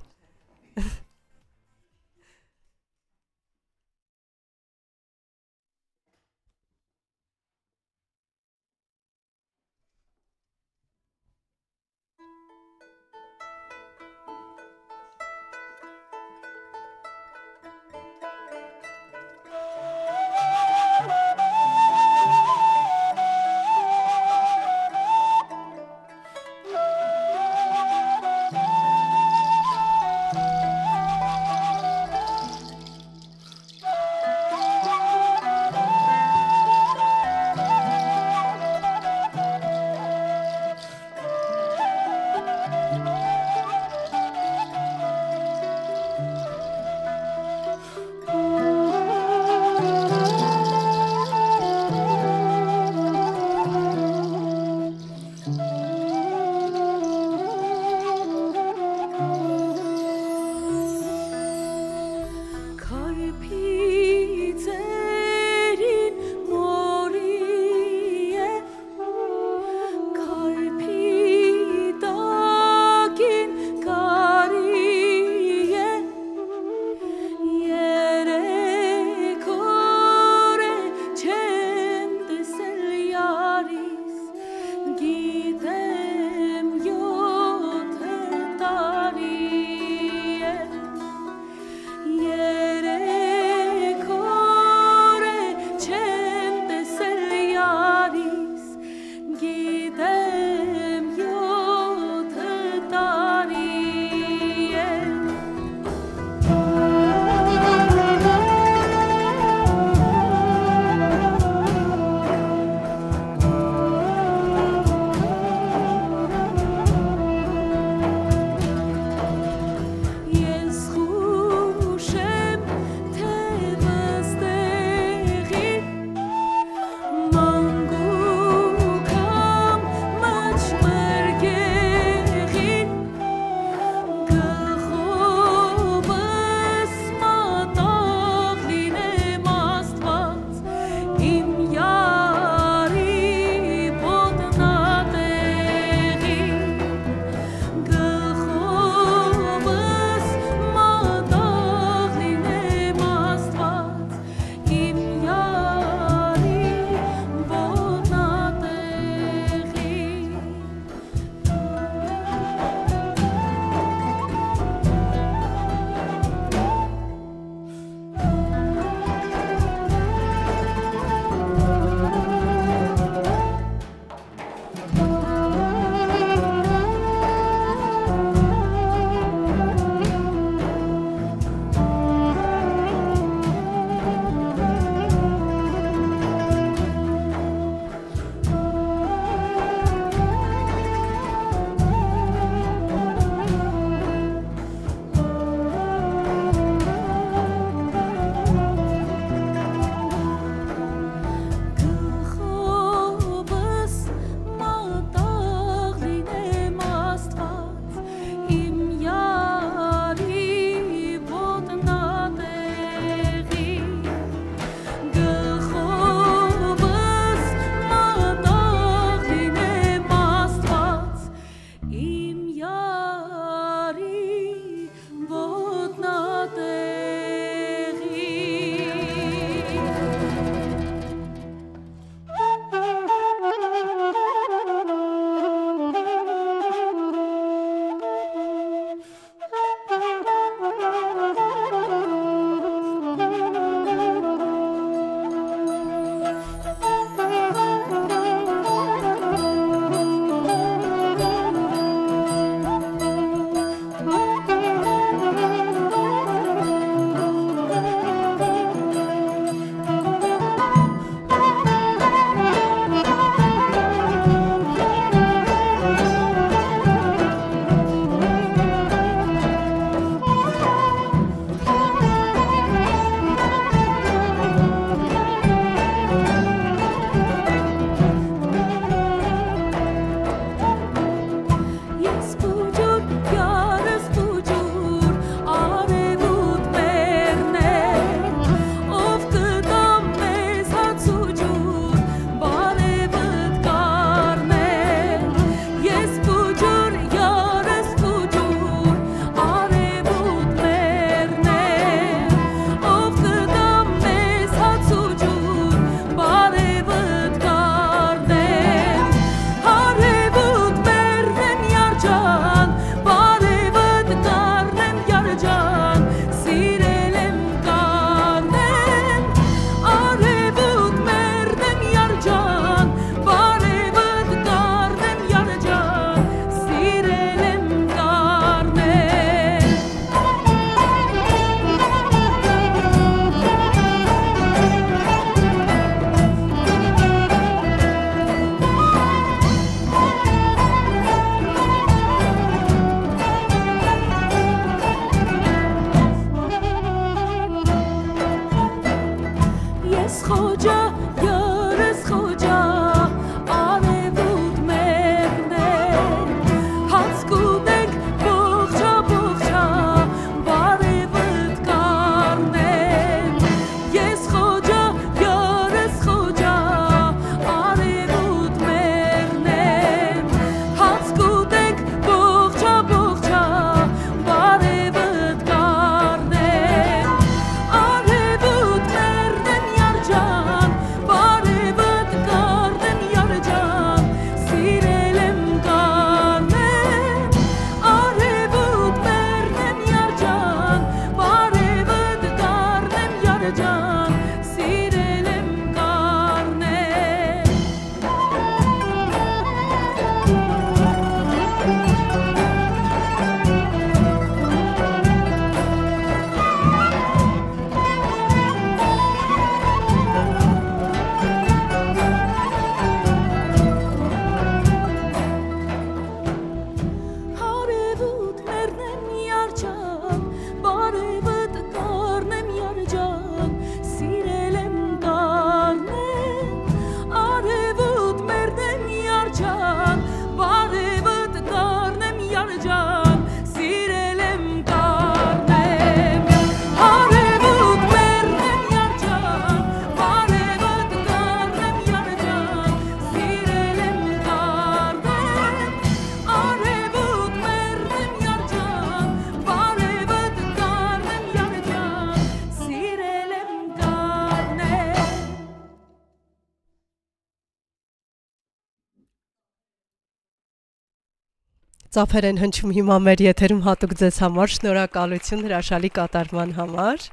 Speaker 2: Ծափեր են հնչում հիմա մեր եթերում հատուկ ձեզ համար, շնորհակալություն հրաշալի կատարման համար։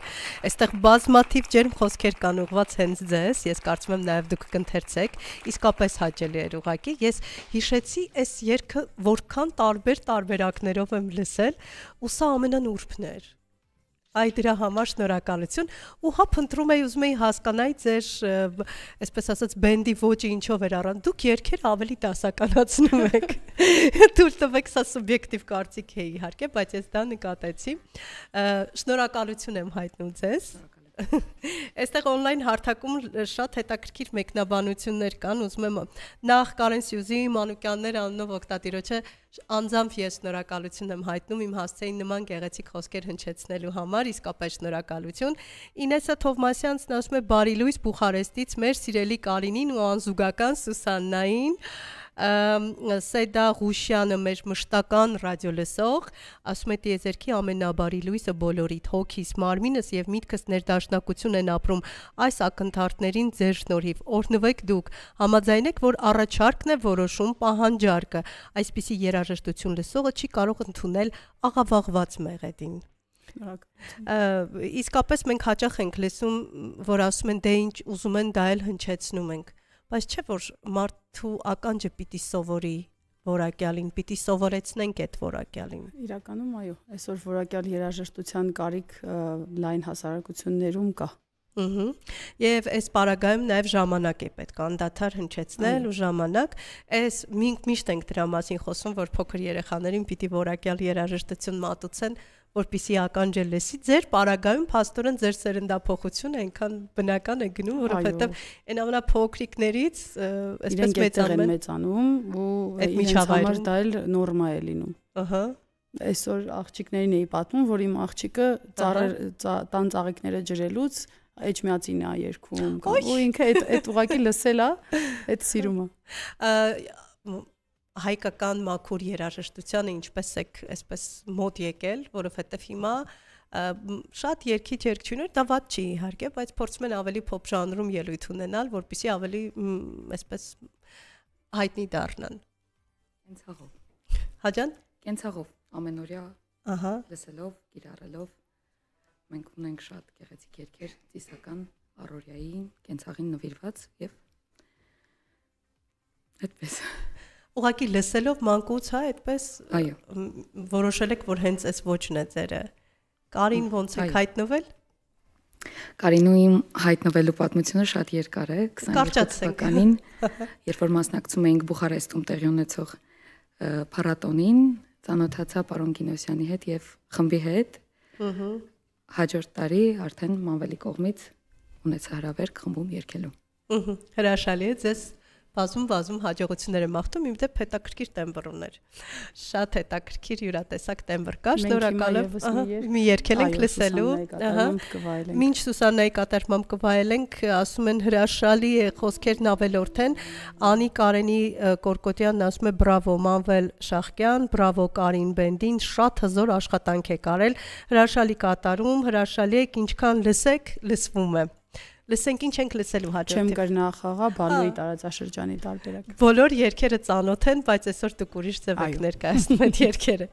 Speaker 2: Այստեղ բազմաթիվ ջերմ խոսքեր կան ուղված հենց ձեզ, ես կարծում եմ նաև դուք կընթերցեք, իսկապես հաճելի էր ուղղակի։ Ես հիշեցի այս երգը որքան տարբեր տարբերակներով եմ լսել, ու սա ամենանուրբն էր։ Այ դրա համար շնորհակալություն ու հա փնտրում էի ուզում էի հասկանալ ձեր այսպես ասած բենդի ոճը ինչով էր առան դուք երգեր ավելի դասականացնում եք թույլ տվեք սա սուբյեկտիվ կարծիք է իհարկե բայց ես դա նկատեցի շնորհակալություն եմ հայտնում ձեզ Այստեղ on-line հարթակում շատ հետաքրքիր մեկնաբանություններ կան, ուզում եմ նախ Կարեն Սյուզի Մանուկյաններ անունով օգտատիրոջը անձամբ ես շնորհակալություն եմ հայտնում իմ հասցեին նման գեղեցիկ խոսքեր հնչեցնելու համար, իսկապես շնորհակալություն։ Ինեսա Թովմասյանցն ասում է բարի լույս Բուխարեստից մեր սիրելի Կարինին ու անզուգական Սուսաննային Սեդա Ղուշյանը մեր մշտական ռադիոլսող ասում է տիեզերքի ամենաբարի լույսը բոլորիդ հոգիս մարմինս եւ միտքս ներդաշնակություն են ապրում այս ակնթարթներին ձեր շնորհիվ օրհնվեք դուք համաձայնեք որ առաջարկն է որոշում պահանջարկը այսպիսի երաժշտություն լսողը չի կարող ընդունել աղավաղված մեղեդին իսկապես մենք հաճախ ենք լսում որ ասում են դե ինչ ուզում են դա էլ հնչեցնում ենք բայց չէ որ մարդու ականջը պիտի սովորի որակյալին, պիտի սովորեցնենք այդ որակյալին։
Speaker 3: Իրականում այո, այսօր որակյալ երաժշտության կարիք լայն հասարակություններում կա։
Speaker 2: Եվ այս պարագայում նաև ժամանակ է պետք անդադար հնչեցնել ու ժամանակ, այս միշտ ենք դրա մասին խոսում, որ փոքր երեխաներին պիտի որակյալ երաժշտություն մատուցեն, որպեսզի ականջը լսի, ձեր պարագայում փաստորեն ձեր սերնդափոխությունը այնքան բնական է գնում, որովհետև այն ամենափոքրիկներից այսպես
Speaker 3: մեծանում ու իրենց համար դա էլ նորմա է լինում։ Ահա այսօր աղջիկներին էի պատմում, որ իմ աղջիկը տան ծաղիկները ջրելուց Էջմիածին է երգում, ու ինքը այդ ուղակի լսել է, այդ սիրում է։
Speaker 2: Հայկական մաքուր երաժշտությանը ինչպես եք այսպես մոտ եկել, որովհետև հիմա շատ երգիչ երգչուներ դա վատ չի իհարկե, բայց փորձում են ավելի փոփ ժանրում ելույթ ունենալ, որպեսզի ավելի այսպես հայտնի դառնան։
Speaker 4: Կենցաղով։
Speaker 2: Հաջան։
Speaker 4: Կենցաղով, ամենօրյա լսելով, կիրառելով մենք ունենք շատ գեղեցիկ երգեր, ծիսական, առօրյային, կենցաղին նվիրված եւ այդպես։
Speaker 2: Ուղղակի լսելով մանկուց, հա, այդպես որոշել եք, որ հենց այս ոճն է ձերը։ Կարին ոնց եք հայտնվել։
Speaker 4: Կարինուի հայտնվելու պատմությունը շատ երկար է, 22 թվականին, երբ որ մասնակցում էինք Բուխարեստում տեղի ունեցող փառատոնին, ծանոթացա պարոն Գինոսյանի հետ եւ խմբի հետ։ Հաջորդ տարի արդեն Մանվելի կողմից ունեցա հրավեր խմբում երգելու։
Speaker 2: Հրաշալի է, ձեզ բազում հաջողություններ եմ մաղթում, իմ դեպ հետաքրքիր տեմբր ուներ։ Շատ հետաքրքիր յուրատեսակ տեմբր կա, շնորհակալ եմ։ Մի երգել ենք լսելու, մինչ Սուսաննայի կատարմամբ կվայելենք, ասում են հրաշալի է, խոսքերն ավելորդ են, Անի Կարենի Կորկոտյանն ասում է բրավո Մանվել Շախկյան, բրավո Կարին բենդին, շատ հզոր աշխատանք է կարել, հրաշալի կատարում, հրաշալի է, ինչքան լսեք, լսվում է։ Լսենք ինչ ենք լսելու հաջորդիվ։
Speaker 3: Չեմ կրնա խաղա բալուի տարածաշրջանի տարբերակ։
Speaker 2: Բոլոր երգերը ծանոթ են, բայց այսօր դուք ուրիշ ձև եք ներկայացնում այդ երգերը։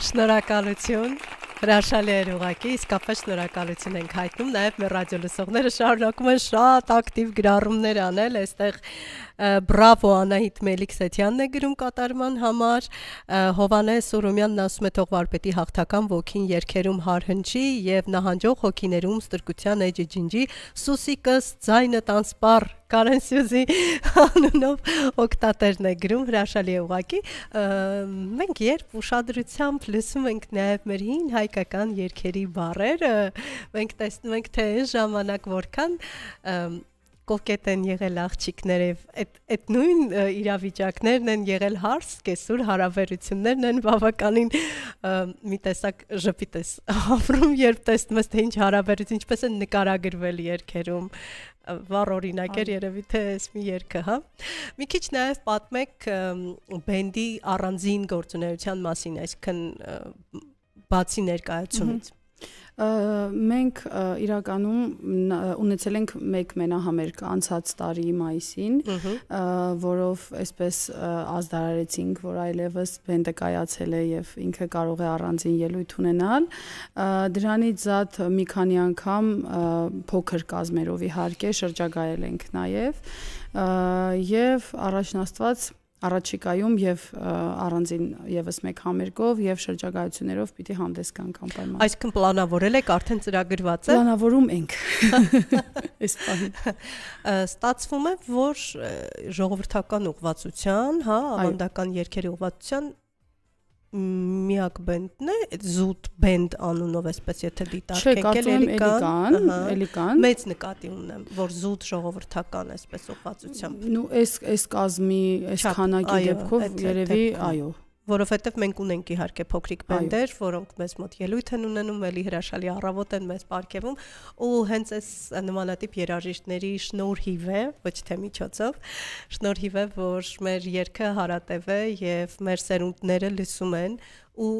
Speaker 2: Շնորհակալություն, հրաշալի էր ուղղակի, իսկապես շնորհակալություն ենք հայտնում, նաև մեր ռադիո լսողները շարունակում են շատ ակտիվ գրառումներ անել, այստեղ բրավո Անահիտ Մելիքսեթյանն է գրում կատարման համար, Հովանես Ուրումյանն ասում է թող վարպետի հաղթական ոգին երգերում հարհնչի եւ նահանջող հոգիներում ստրկության էջը ջնջի, Սուսիկս ձայնը տանսպար Կարեն Սյուզի անունով օկտատերն է գրում, հրաշալի է ուղղակի, մենք երբ ուշադրությամբ լսում ենք նաև մեր հին հայկական երգերի բառերը, մենք տեսնում ենք թե այն ժամանակ որքան կոկետ են եղել աղջիկները, այդ նույն իրավիճակներն են եղել հարս, կեսուր հարաբերություններն են բավականին մի տեսակ ժպիտ ես ապրում, երբ տեսնում ես թե ինչ հարաբերություն, ինչպես են նկարագրվել երգերում, վառ օրինակ էր երևի թե այս մի երգը, հա։ Մի քիչ նաև պատմեք բենդի առանձին գործունեության մասին, այսինքն բացի ներկայացումից։
Speaker 3: Մենք իրականում ունեցել ենք մեկ մենահամերգ անցած տարի մայիսին, որով այսպես ազդարարեցինք, որ այլևս բենդը կայացել է եւ ինքը կարող է առանձին ելույթ ունենալ։ Դրանից զատ մի քանի անգամ փոքր կազմերով իհարկե շրջագայել ենք նաեւ եւ առաջին Աստված առաջիկայում եւ առանձին եւս մեկ համերգով եւ շրջագայություններով պիտի հանդես գանք անպայման։
Speaker 2: Այսինքն պլանավորել եք, արդեն ծրագրված է։
Speaker 3: Պլանավորում ենք։ Այս բանը։
Speaker 2: Ստացվում է, որ ժողովրդական ուղղվածության, հա, ավանդական երգերի ուղղվածության միակ բենդն է, զուտ բենդ անունով այսպես եթե դիտարկենք
Speaker 3: Էլիկան,
Speaker 2: մեծ նկատի ունեմ, որ զուտ ժողովրդական այսպես ուղղվածությամբ։
Speaker 3: Նու այս կազմի, այս քանակի դեպքով երևի, այո,
Speaker 2: որովհետև մենք ունենք իհարկե փոքրիկ բենդեր, որոնք մեզ մոտ ելույթ են ունենում, էլի հրաշալի առավոտ են մեզ պարգևում, ու հենց այս նմանատիպ երաժիշտների շնորհիվ է, ոչ թե միջոցով, շնորհիվ է, որ մեր երգը հարատև է եւ մեր սերունդները լսում են ու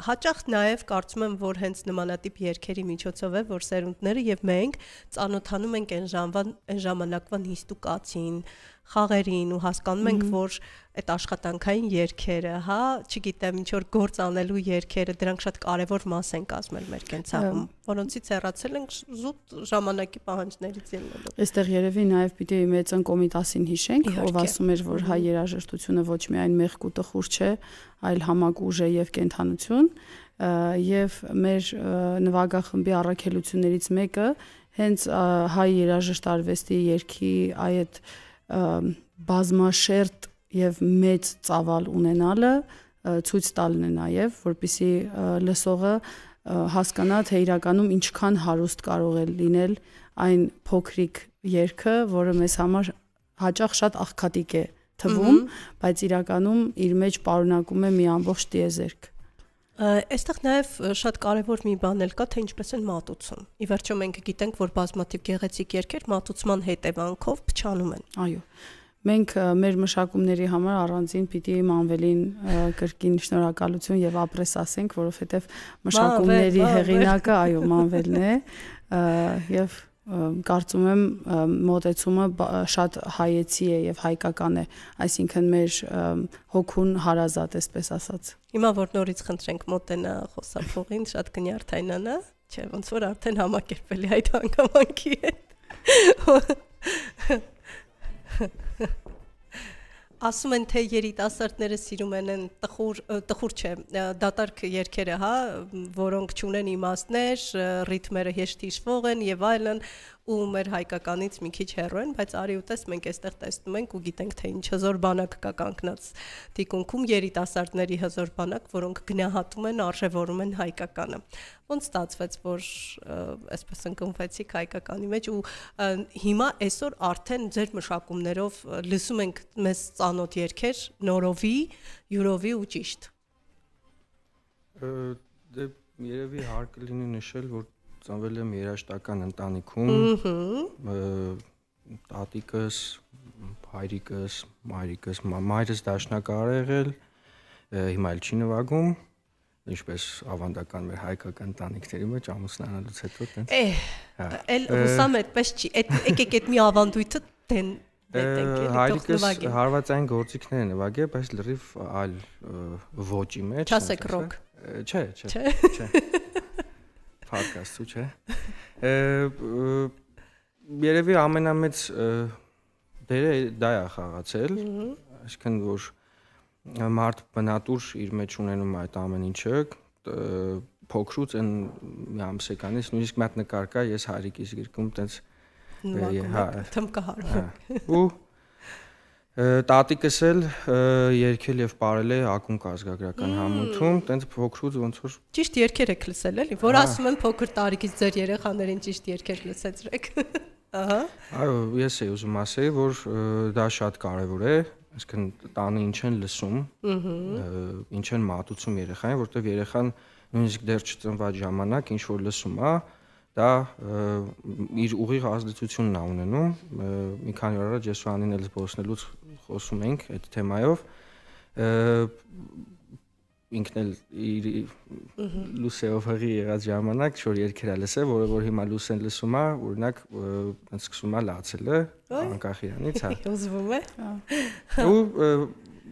Speaker 2: հաճախ նաև կարծում եմ, որ հենց նմանատիպ երգերի միջոցով է, որ սերունդները եւ մենք ծանոթանում ենք այն ժամանակվա նիստուկացին, խաղերին ու հասկանում ենք, որ այդ աշխատանքային երգերը, հա, չգիտեմ, ինչ որ գործ անելու երգերը, դրանք շատ կարևոր մաս են կազմել մեր կենցաղում, որոնցից հեռացել ենք զուտ ժամանակի պահանջներից ելնելով։
Speaker 3: Այստեղ երևի նաև պիտի մեծն Կոմիտասին հիշենք, ով ասում էր, որ հայ երաժշտությունը ոչ միայն մեղք ու տխուր չէ, այլ համակ ուժ է եւ կենթանություն, եւ մեր նվագախմբի առաքելություններից մեկը հենց հայ երաժշտարվեստի երգի այդ բազմաշերտ եւ մեծ ծավալ ունենալը ցույց տալն է նաեւ, որպեսզի լսողը հասկանա, թե իրականում ինչքան հարուստ կարող է լինել այն փոքրիկ երգը, որը մեզ համար հաճախ շատ աղքատիկ է թվում, բայց իրականում իր մեջ պարունակում է մի ամբողջ տիեզերք։
Speaker 2: Այստեղ նաև շատ կարևոր մի բան էլ կա, թե ինչպես են մատուցում։ Ի վերջո մենք գիտենք, որ բազմաթիվ գեղեցիկ երգեր մատուցման հետևանքով փչանում են։
Speaker 3: Այո։ Մենք մեր մշակումների համար առանձին պիտի Մանվելին կրկին շնորհակալություն եւ ապրես ասենք, որովհետեւ մշակումների հեղինակը, այո, Մանվելն է եւ կարծում եմ մոտեցումը շատ հայեցի է եւ հայկական է, այսինքն մեր հոգուն հարազատ, այսպես ասած։
Speaker 2: Հիմա որ նորից խնդրենք մոտենա խոսափողին, շատ կնյարդայնանա, չէ, ոնց որ արդեն համակերպելի այդ հանգամանքի հետ։ Ասում են, թե երիտասարդները սիրում են տխուր չէ, դատարկ երգերը, հա, որոնք չունեն իմաստներ, ռիթմերը հեշտ հիշվող են եւ այլն, ու մեր հայկականից մի քիչ հեռու են, բայց արի ու տես մենք այստեղ տեսնում ենք ու գիտենք, թե ինչ հզոր բանակ կա կանգնած թիկունքում երիտասարդների հզոր բանակ, որոնք գնահատում են, արժևորում են հայկականը։ Ոնց ստացվեց, որ այսպես ընկնվեցիք հայկականի մեջ ու հիմա այսօր արդեն ձեր մշակումներով լսում ենք մեզ ծանոթ երգեր նորովի, յուրովի ու ճիշտ։
Speaker 1: Դե երևի հարկ լինի նշել, որ ծնվել եմ երաժշտական ընտանիքում, տատիկս, հայրիկս, մայրիկս, մայրս դաշնակահար է եղել, հիմա էլ չի նվագում, ինչպես ավանդական մեր հայկական ընտանիքների մեջ ամուսնանալուց հետո տենց։
Speaker 2: Էլ հուսամ այդպես չի, եկեք այդ մի ավանդույթը դենք
Speaker 1: հայրիկս հարվածային գործիքներ է նվագել, բայց լրիվ այլ ոճի մեջ։
Speaker 2: Չասեք ռոք։
Speaker 1: Չէ։ Փարքաստու չէ։ Երևի ամենամեծ դերը դա է խաղացել, այսինքն որ մարդ բնատուր իր մեջ ունենում այդ ամեն ինչը, փոքրուց այն մի ամսեկանից նույնիսկ մի հատ նկար կա, ես հայրիկիս գրկում տենց
Speaker 2: թմկահարում։
Speaker 1: Ու տատիկս էլ երգել եւ ապարել է ակումբ ազգագրական համույթում, տենց փոքրուց ոնց որ
Speaker 2: ճիշտ երգեր եք լսել էլի, որ ասում են փոքր տարիքից ձեր երեխաներին ճիշտ երգեր լսեցրեք։ Ահա։ Այո,
Speaker 1: ես էի ուզում ասեի, որ դա շատ կարեւոր է, այսինքն տանը ինչ են լսում, ինչ են մատուցում երեխային, որտեղ երեխան նույնիսկ դեռ չծնված ժամանակ ինչ որ լսում է, դա իր ուղիղ ազդեցությունն է ունենում։ Մի քանի օր առաջ ես ու Անին էլ զբոսնելուց խոսում ենք այդ թեմայով։ ինքն էլ իր լուսեով հղի եղած ժամանակ շոր երգեր լսել, որը որ հիմա լուսեն լսում է, օրինակ սկսում է լացելը, անկախ իրանից, հա։
Speaker 2: Ուզվում է։
Speaker 1: Ու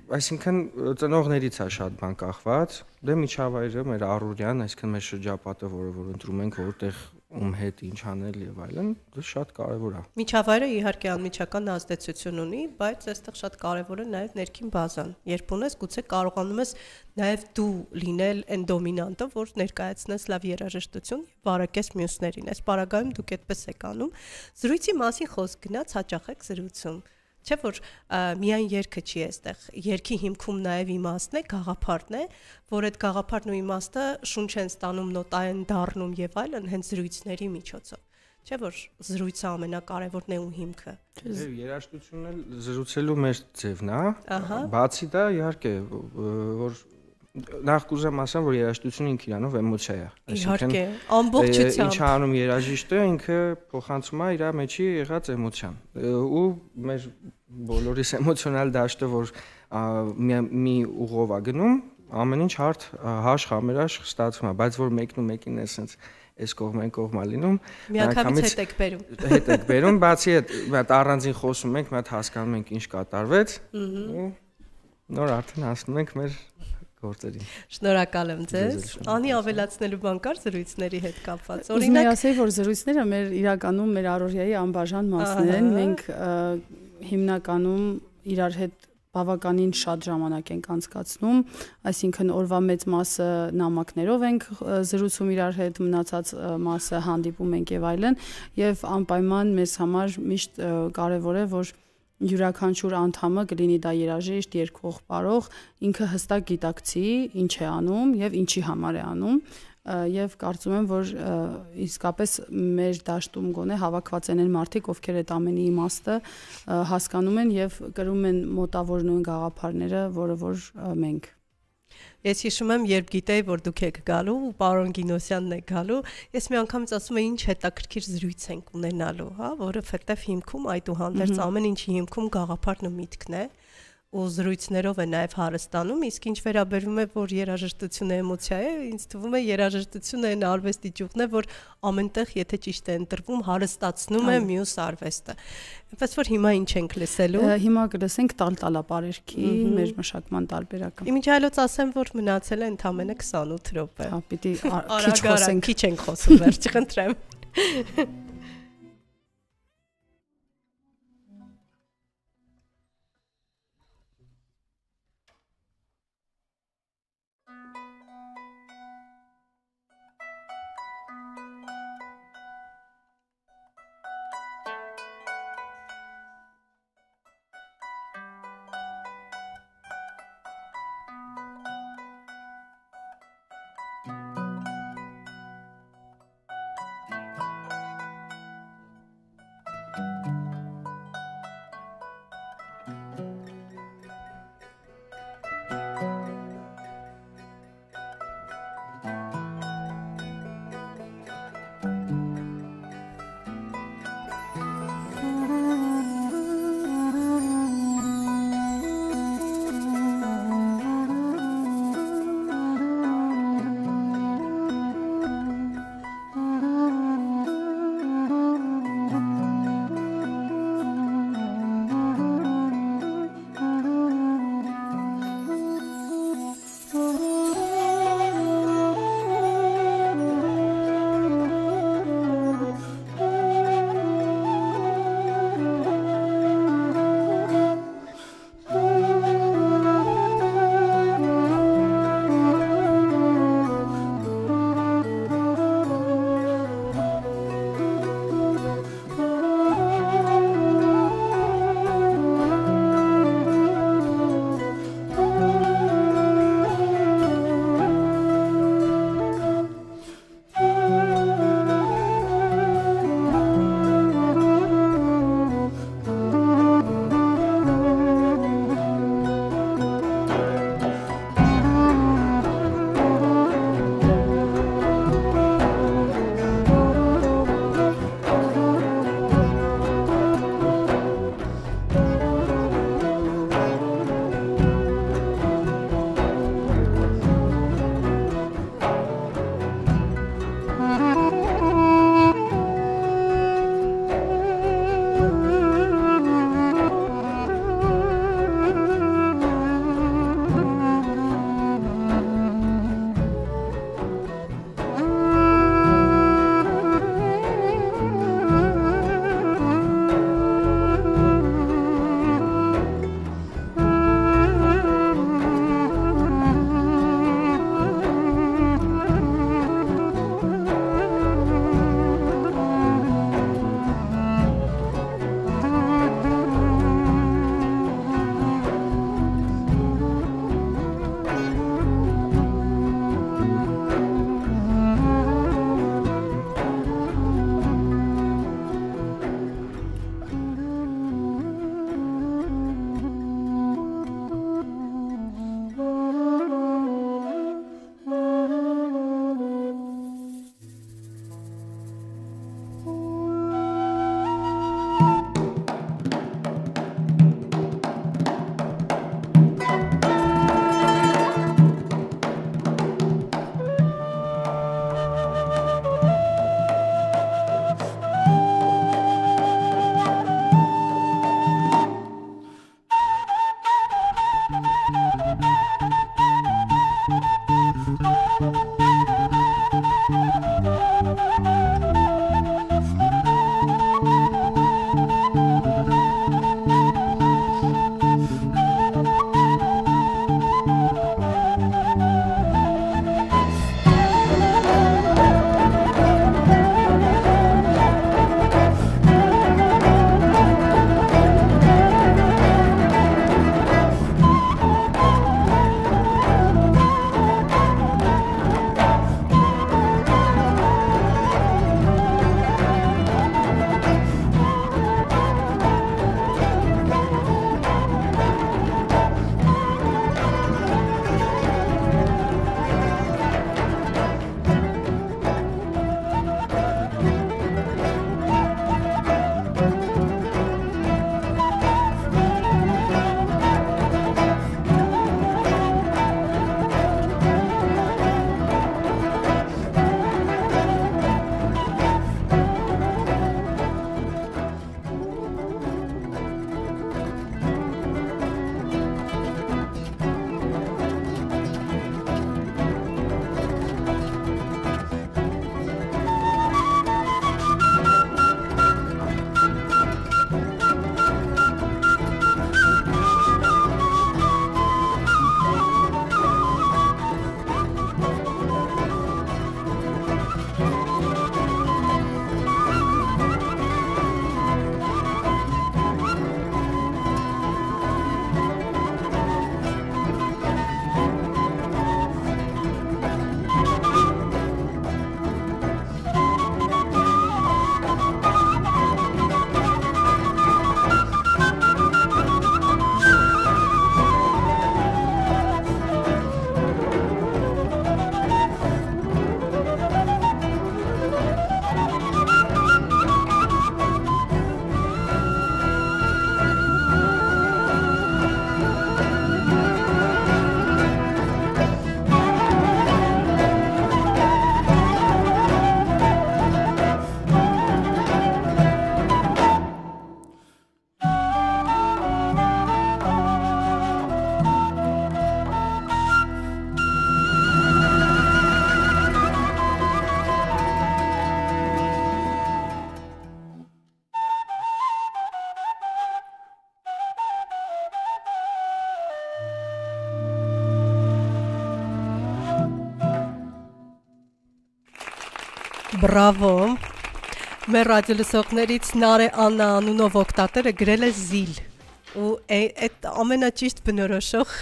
Speaker 1: այսինքն ծնողներից է շատ բան կախված, դե միջավայրը մեր առօրյան, այսինքն մեր շրջապատը, որը որ ընտրում ենք, որտեղ ում հետ ինչ անել եւ այլն, դա շատ կարեւոր է։
Speaker 2: Միջավայրը իհարկե անմիջական ազդեցություն ունի, բայց այստեղ շատ կարեւոր է նաեւ ներքին բազան։ Երբ ունես, գուցե կարողանում ես նաեւ դու լինել այն դոմինանտը, որ ներկայացնես լավ երաժշտություն եւ վարակես մյուսներին։ Այս պարագայում դուք այդպես եք անում։ Զրույցի մասին խոսք գնաց, հաճախ եք զրուցում։ Չէ՞ որ միայն երգը չի այստեղ։ Երգի հիմքում նաև իմաստն է, գաղափարն է, որ այդ գաղափարն ու իմաստը շունչ են ստանում, նոտա են դառնում եւ այլն հենց զրույցների միջոցով։ Չէ՞ որ զրույցը ամենակարևորն է ու հիմքը։
Speaker 1: Երաժշտությունն էլ զրուցելու մեր ձևն է։ Բացի դա, իհարկե, որ նախ կուզեմ ասեմ, որ երաժշտությունը ինքը իրանով էմոցիա է։
Speaker 2: Իհարկե, ամբողջությամբ։
Speaker 1: Ինչ անում երաժիշտը, ինքը փոխանցում է իր մեջի եղած էմոցիան։ Ու մեր բոլորիս էմոցիոնալ դաշտը, որ մի ուղով է գնում, ամեն ինչ հարթ հաշ համերաշ ստացվում է, բայց որ մեկն ու մեկին էսենց այս կողմեն կողմա լինում,
Speaker 2: միանգամից հետ եք բերում։
Speaker 1: Հետ եք բերում, բացի այդ, մատ առանձին խոսում ենք, մատ հասկանում ենք ինչ կատարվեց, ու նոր արդեն հասնում ենք մեր գործերին։
Speaker 2: Շնորհակալ եմ ձեզ։ Անի ավելացնելու բան կար զրույցների հետ կապված։
Speaker 3: Օրինակ, ասեի, որ զրույցները մեր իրականում մեր առօրյայի անբաժան մասն են։ Մենք հիմնականում իրար հետ բավականին շատ ժամանակ ենք անցկացնում, այսինքն օրվա մեծ մասը նամակներով ենք զրուցում իրար հետ, մնացած մասը հանդիպում ենք եւ այլն, եւ անպայման մեզ համար միշտ կարեւոր է, որ յուրաքանչյուր անդամը կլինի դա երաժիշտ, երգող, պարող, ինքը հստակ գիտակցի ինչ է անում եւ ինչի համար է անում եւ կարծում եմ, որ իսկապես մեր դաշտում գոնե հավաքված են մարդիկ, ովքեր այդ ամենի իմաստը հասկանում են եւ կրում են մոտավոր նույն գաղափարները, որը որ մենք։
Speaker 2: Ես հիշում եմ, երբ գիտեի, որ դուք եք գալու ու պարոն Գինոսյանն է գալու, ես մի անգամից ասում եի, ինչ հետաքրքիր զրույց ենք ունենալու, հա, որովհետեւ հիմքում այդուհանդերձ ամեն ինչի հիմքում գաղափարն ու միտքն է։ Ու զրույցներով է նաև հարստանում, իսկ ինչ վերաբերում է, որ երաժշտությունը էմոցիա է, ինձ թվում է երաժշտությունը այն արվեստի ճյուղն է, որ ամենտեղ, եթե ճիշտ է ընտրվում, հարստացնում է մյուս արվեստը։ Այնպես որ հիմա ինչ ենք լսելու։
Speaker 3: Հիմա կլսենք տալտալապարերքի մեր մշակման տարբերակը։
Speaker 2: Իմիջիայլոց ասեմ, որ մնացել է ընդամենը 28 րոպե։
Speaker 3: Հա, պիտի քիչ խոսենք,
Speaker 2: քիչ ենք խոսում, վերջ խնդրեմ։ Բրավո։ Մեր ռադիոլսողներից Նարե Աննա անունով օգտատերը գրել է զիլ։ Ու այդ ամենաճիշտ բնորոշող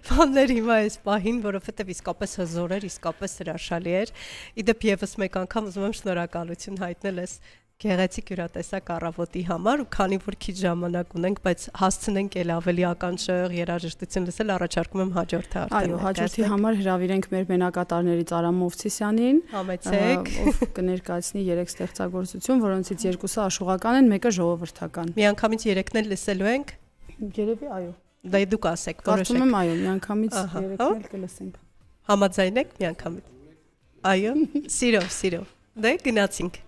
Speaker 2: բաններ հիմա այս պահին, որովհետև իսկապես հզոր էր, իսկապես հրաշալի էր։ Իդեպ եւս մեկ անգամ ուզում եմ շնորհակալություն հայտնել այս գեղեցիկ յուրատեսակ առավոտի համար, ու քանի որ քիչ ժամանակ ունենք, բայց հասցնենք էլ ավելի ականջող երաժշտություն լսել, առաջարկում եմ հաջորդը արդեն։
Speaker 3: Այո, հաջորդի համար հրավիրենք մեր մենակատարներից Արամ Մովսիսյանին, ով կներկայացնի 3 ստեղծագործություն, որոնցից 2-ը աշխուղական են, մեկը ժողովրդական։
Speaker 2: Միանգամից 3-ն էլ լսելու ենք։
Speaker 3: Երևի այո։
Speaker 2: Դա դուք ասեք, որոշեք։
Speaker 3: Կարծում եմ այո, միանգամից 3-ն էլ կլսենք։
Speaker 2: Համաձայն եք միանգամից։ Այո, սիրով։ Դե գնացինք։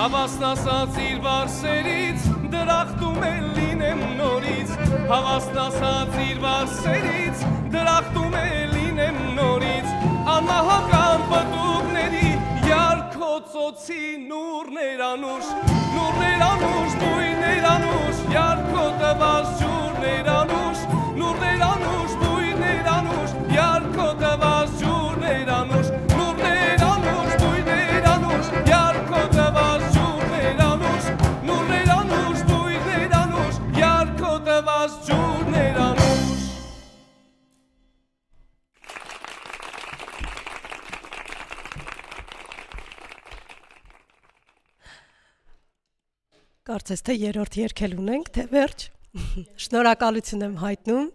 Speaker 5: Հավասնասած իր վարսերից դրախտում էլ լինեմ նորից Հավասնասած իր վարսերից դրախտում էլ լինեմ նորից Անմահական պտուղների յարքոցոցի նուրներ անուշ Նուրներ անուշ, բույներ անուշ Յարքո տված ջուրներ անուշ Նուրներ անուշ, բույներ անուշ Յարքո տված ջուրներ անուշ Նուրներ անուշ, բույներ անուշ Յարքո տված
Speaker 2: Կարծես թե երրորդ երգել ունենք, թե վերջ։ Շնորհակալություն եմ հայտնում։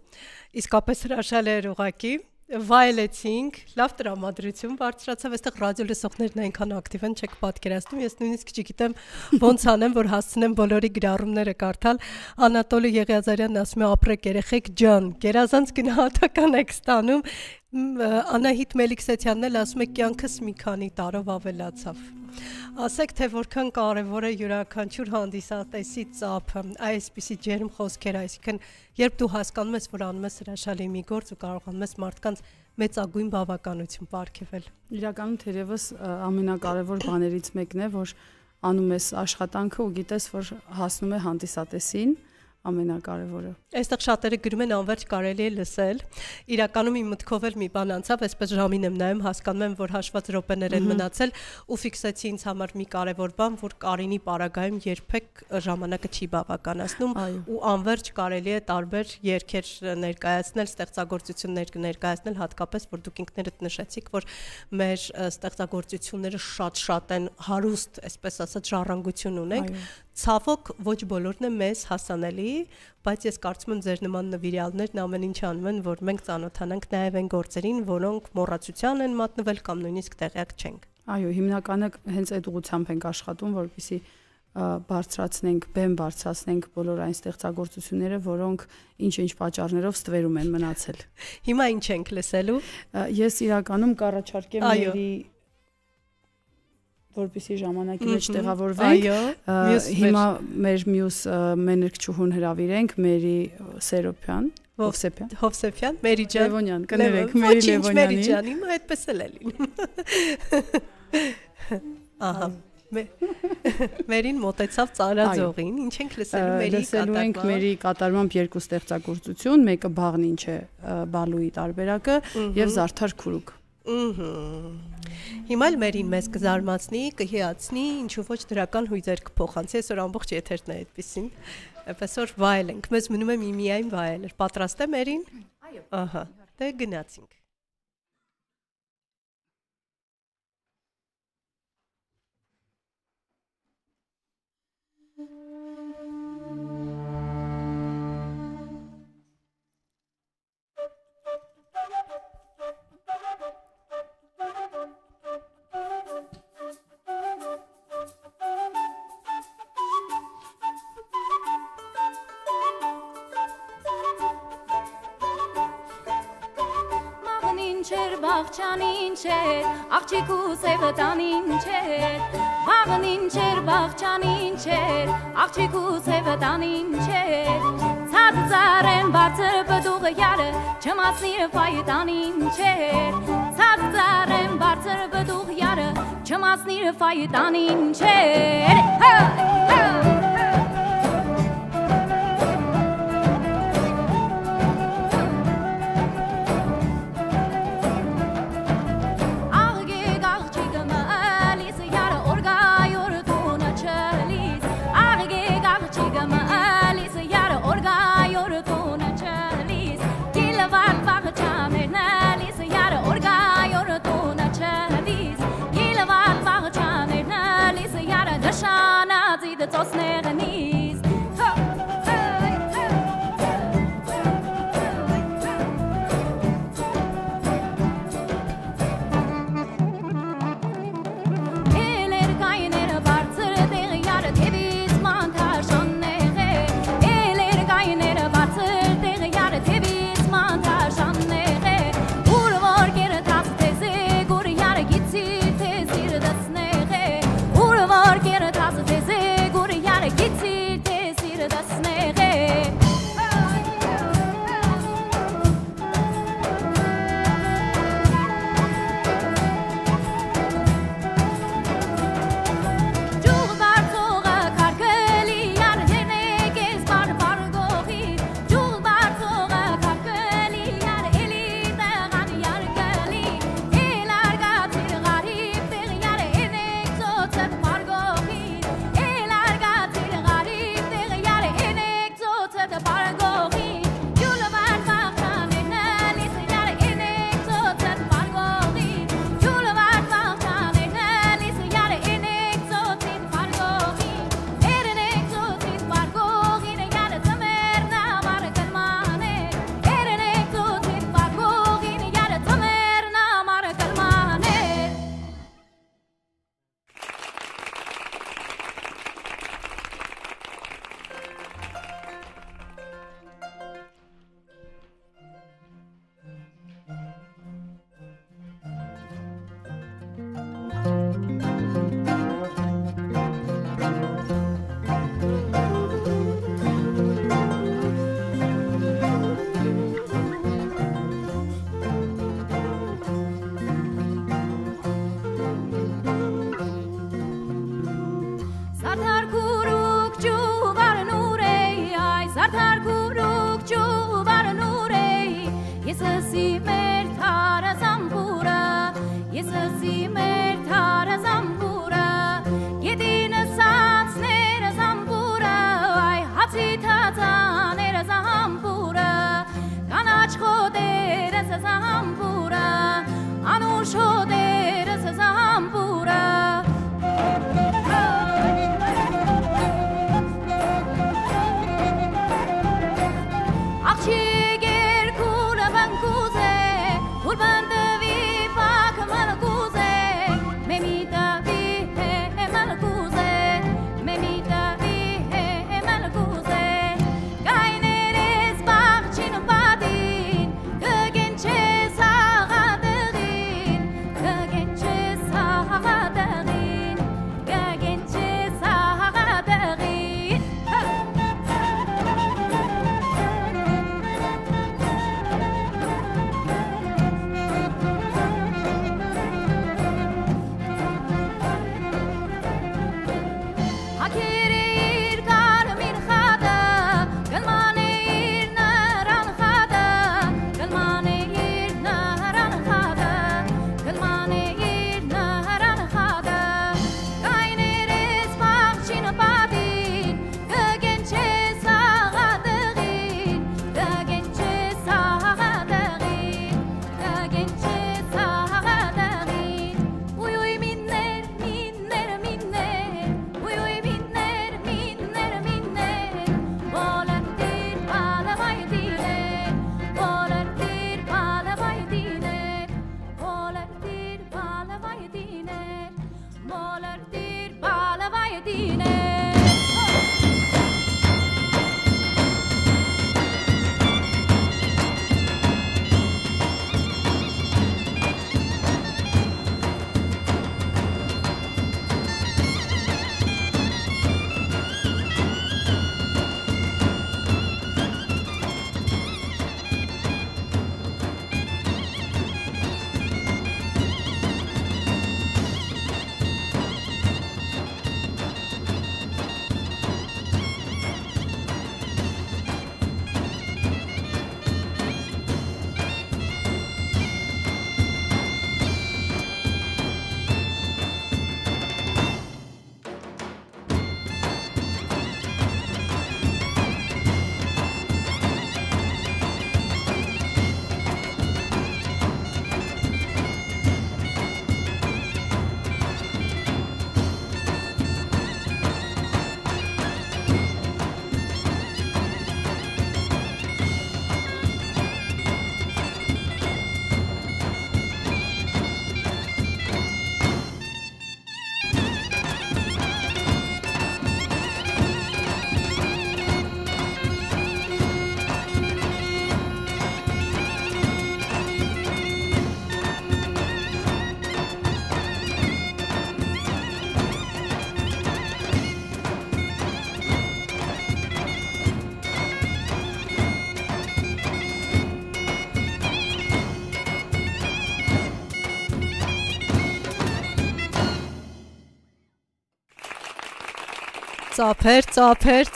Speaker 2: Իսկապես հրաշալի էր ուղակի։ վայելեցինք, լավ տրամադրություն բարձրացավ, այստեղ ռադիո լսողներն այնքան ակտիվ են, չեք պատկերացնում, ես նույնիսկ չգիտեմ ոնց անեմ, որ հասցնեմ բոլորի գրառումները կարդալ։ Անատոլի Եղիազարյանն ասում է ապրեք երեխեք ջան, գերազանց գնահատական եք ստանում։ Անահիտ Մելիքսեթյանն էլ ասում է կյանքս մի քանի տարով ավելացավ։ Ասեք, թե որքան կարևոր է յուրաքանչյուր հանդիսատեսի ծափը, այսպիսի ջերմ խոսքեր, այսինքն երբ դու հասկանում ես, որ անում ես հրաշալի մի գործ ու կարողանում ես մարդկանց մեծագույն բավականություն պարգևել։
Speaker 3: Իրականում թերևս ամենակարևոր բաներից մեկն է, որ անում ես աշխատանքը ու գիտես, որ հասնում է հանդիսատեսին, ամենակարևորը։
Speaker 2: Այստեղ շատերը գրում են անverջ կարելի է լսել։ Իրականում իմ մտքով էլ մի բան անցավ, այսպես ժամին եմ նայում, հասկանում եմ, որ հաշված րոպեներ են մնացել ու ֆիքսեցի ինձ համար մի կարևոր բան, որ Կարինի պարագայում երբեք ժամանակը չի բավականացնում ու անverջ կարելի է տարբեր երգեր ներկայացնել, ստեղծագործություններ ներկայացնել, հատկապես որ դուք ինքներդ նշեցիք, որ մեր ստեղծագործությունները շատ են հարուստ, այսպես ասած, ժառանգություն ունենք։ Ցավոք ոչ բոլորն է մեզ հասանելի, բայց ես կարծում եմ ձեր նման նվիրյալներն ամեն ինչ անում են, որ մենք ծանոթանանք նաև այն գործերին, որոնք մոռացության են մատնվել կամ նույնիսկ տեղյակ չենք։
Speaker 3: Այո, հիմնականը հենց այդ ուղղությամբ ենք աշխատում, որպեսզի բարձրացնենք, բեմ բարձրացնենք բոլոր այն ստեղծագործությունները, որոնք ինչ-ինչ պատճառներով ստվերում են մնացել։
Speaker 2: Հիմա ինչ ենք լսելու։
Speaker 3: Ես իրականում կառաջարկեմ մերի որպեսզի ժամանակի մեջ տեղավորվենք։ Հիմա մեր մյուս մեներկչուհուն հրավիրենք Մերի
Speaker 2: Հովսեփյան, Մերի ջան,
Speaker 3: Լևոնյան, կներեք Մերի Լևոնյանին։
Speaker 2: Մերի ջան, հիմա այդպես էլ է լինում։ Ահա։ Մերին մոտեցավ ծարաձողին, ինչ ենք լսելու Մերի կատարմամբ։
Speaker 3: Լսելու ենք Մերի կատարմամբ երկու ստեղծագործություն, մեկը Բաղն ինչ է բալուի տարբերակը եւ Զարդար քուրուկ։
Speaker 2: Հիմա էլ Մերին մեզ կզարմացնի, կհիացնի, ինչու ոչ դրական հույզեր կփոխանցի, այսօր ամբողջ եթերն է այդպեսին։ Այդպես որ վայելենք, մեզ մնում է միայն վայելել։ Պատրաստ է Մերին։
Speaker 3: Այո։
Speaker 2: Ահա, դե գնացինք։
Speaker 6: Բաղչանին չեր, աղջիկ ու սևը տանին չեր, վաղն ինչեր բաղչանին չեր, աղջիկ ու սևը տանին չեր, ցածարեն բարձր բդուղը յարը, չմասնիր ֆայ տանին չեր, ցածարեն բարձր բդուղ յարը, չմասնիր ֆայ տանին չեր,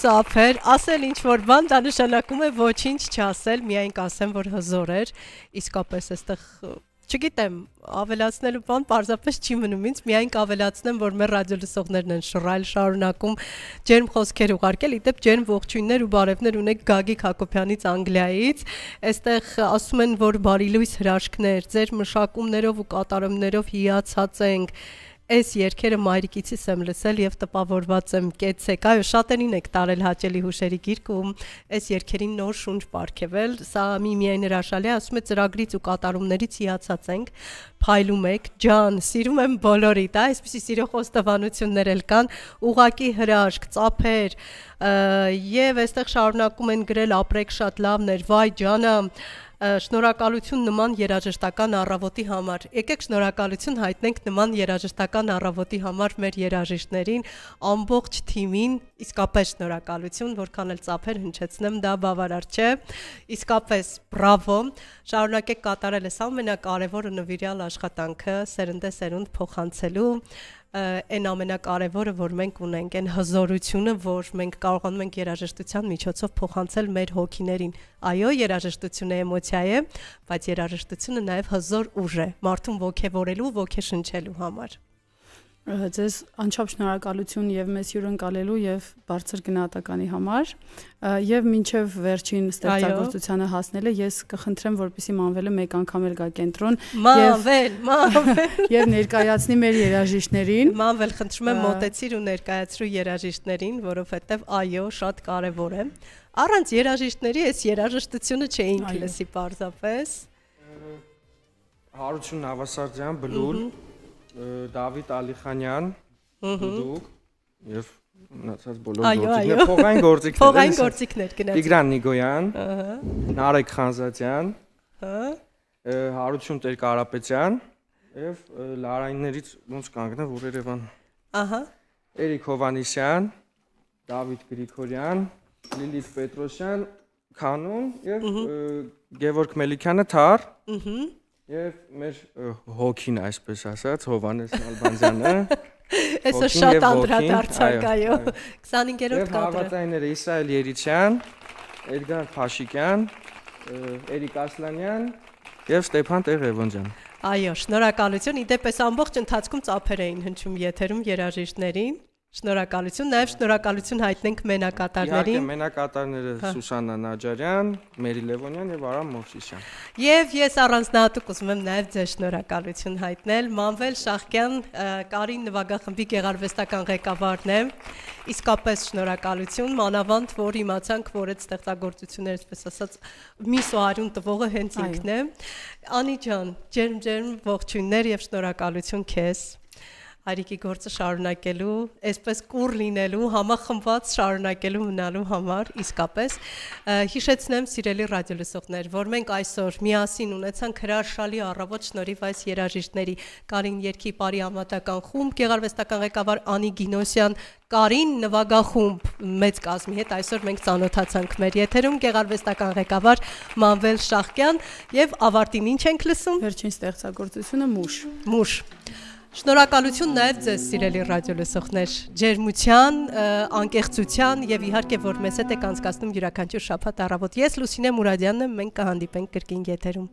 Speaker 2: Ծափեր, ասել ինչ-որ բան, դա նշանակում է ոչինչ չասել, միայն կասեմ, որ հզոր էր, իսկապես այստեղ, չգիտեմ, ավելացնելու բան պարզապես չի մնում ինձ, միայն կավելացնեմ, որ մեր ռադիոլսողներն են շռայլ շարունակում ջերմ խոսքեր ուղարկել, իդեպ ջերմ ողջույններ ու բարևներ ունեք Գագիկ Հակոբյանից Անգլիայից, այստեղ ասում են, որ բարի լույս հրաշքներ, ձեր մշակումներով ու կատարումներով հիացած ենք, Այս երգերը մայրիկիցս եմ լսել եւ տպավորված եմ կեցեք, այո շատերին եք տարել հաճելի հուշերի գիրք ու այս երգերին նոր շունչ պարգևել, սա միայն հրաշալի է, ասում է ծրագրից ու կատարումներից հիացած ենք, փայլում եք, ջան, սիրում եմ բոլորիդ, այսպեսի սիրո խոստովանություններ էլ կան, ուղակի հրաշք, ծափեր եւ այստեղ շարունակում են գրել ապրեք շատ լավներ, վայ ջանը Շնորհակալություն նման երաժշտական առավոտի համար։ Եկեք շնորհակալություն հայտնենք նման երաժշտական առավոտի համար մեր երաժիշտներին, ամբողջ թիմին, իսկապես շնորհակալություն, որքան էլ ծափեր հնչեցնեմ, դա բավարար չէ։ Իսկապես բրավո։ Շարունակեք կատարել այս ամենակարևորը նվիրյալ աշխատանքը սերնդեսերունդ փոխանցելու այն ամենակարևորը, որ մենք ունենք, այն հզորությունը, որ մենք կարողանում ենք երաժշտության միջոցով փոխանցել մեր հոգիներին։ Այո, երաժշտությունը էմոցիա է, բայց երաժշտությունը նաև հզոր ուժ է, մարդուն ոգևորելու, ոգեշնչելու համար։
Speaker 3: Ձեզ անչափ շնորհակալություն եւ մեզ հյուրընկալելու եւ բարձր գնահատականի համար եւ մինչեւ վերջին ստեղծագործությանը հասնելը ես կխնդրեմ որպեսզի Մանվելը մեկ անգամ էլ գա կենտրոն եւ ներկայացնի մեր երաժիշտներին։
Speaker 2: Մանվել, խնդրում եմ մոտեցիր ու ներկայացրու երաժիշտներին, որովհետեւ այո, շատ կարեւոր է։ Առանց երաժիշտների այս երաժշտությունը չէինք լսի պարզապես։
Speaker 1: Հարություն Նավասարդյան, Բլուր, Դավիթ Ալիխանյան, դուք եւ մնացած բոլոր գործիքներ, փողային գործիքներ գնացին։ Տիգրան Նիգոյան, Նարեկ Խանզատյան, Հարություն Տեր-Կարապետյան եւ Լարայիններից ոնց կանգնեմ, որ Երևան։ Ահա։ Էրիկ Հովանեսյան, Դավիթ Գրիգորյան, Լիլիթ Պետրոսյան, Քանուն եւ Գևորգ Մելիքյանը Թար։ Եվ մեր հոգին, այսպես ասած, Հովանես Նալբանդյանը։
Speaker 2: Այսօր շատ անդրադարձանք, այո։ 25-րդ կադրը։ Եվ
Speaker 1: հարվածայինները Իսրայել Երիցյան, Էդգար Փաշիկյան, Էրիկ Ասլանյան եւ Ստեփան Տեր-Ղևոնդյան։
Speaker 2: Այո, շնորհակալություն։ Իդեպ ամբողջ ընթացքում ծափեր էին հնչում եթերում երաժիշտներին։ Շնորհակալություն, նաև շնորհակալություն հայտնենք մենակատարներին։
Speaker 1: Իհարկե, մենակատարները Սուսաննա Նաջարյան, Մերի Լևոնյան եւ Արամ Մովսիսյան։
Speaker 2: Եվ ես առանձնահատուկ ուզում եմ նաև ձեզ շնորհակալություն հայտնել։ Մանվել Շախկյան, Կարին նվագախմբի գեղարվեստական ղեկավարն է։ Իսկապես շնորհակալություն, մանավանդ որ իմացանք, որ այդ ստեղծագործությունները, այսպես ասած, մի սոարուն տվողը հենց ինքն է։ Անի ջան, ջերմ ողջույններ եւ շնորհակալություն քեզ։ Հայրիկի գործը շարունակելու, այսպես կուր լինելու, համախմբված շարունակելու մնալու համար, իսկապես հիշեցնեմ սիրելի ռադիոլսողներ, որ մենք այսօր միասին ունեցանք հրաշալի առավոտ շնորհիվ այս երաժիշտների Կարին երգի բարի ամատական խումբ, գեղարվեստական ղեկավար Անի Գինոսյան, Կարին նվագախումբ մեծ կազմի հետ այսօր մենք ծանոթացանք մեր եթերում գեղարվեստական ղեկավար Մանվել Շախկյան եւ ավարտին ինչ ենք լսում։
Speaker 3: Վերջին ստեղծագործությունը
Speaker 2: Մուշ։ Շնորհակալություն նաև ձեզ սիրելի ռադիոլսողներ, ջերմության, անկեղծության եւ իհարկե որ մեզ հետ եք անցկացնում յուրաքանչյուր շաբաթ առավոտ։ Ես Լուսինե Մուրադյանն եմ, մենք կհանդիպենք կրկին եթերում։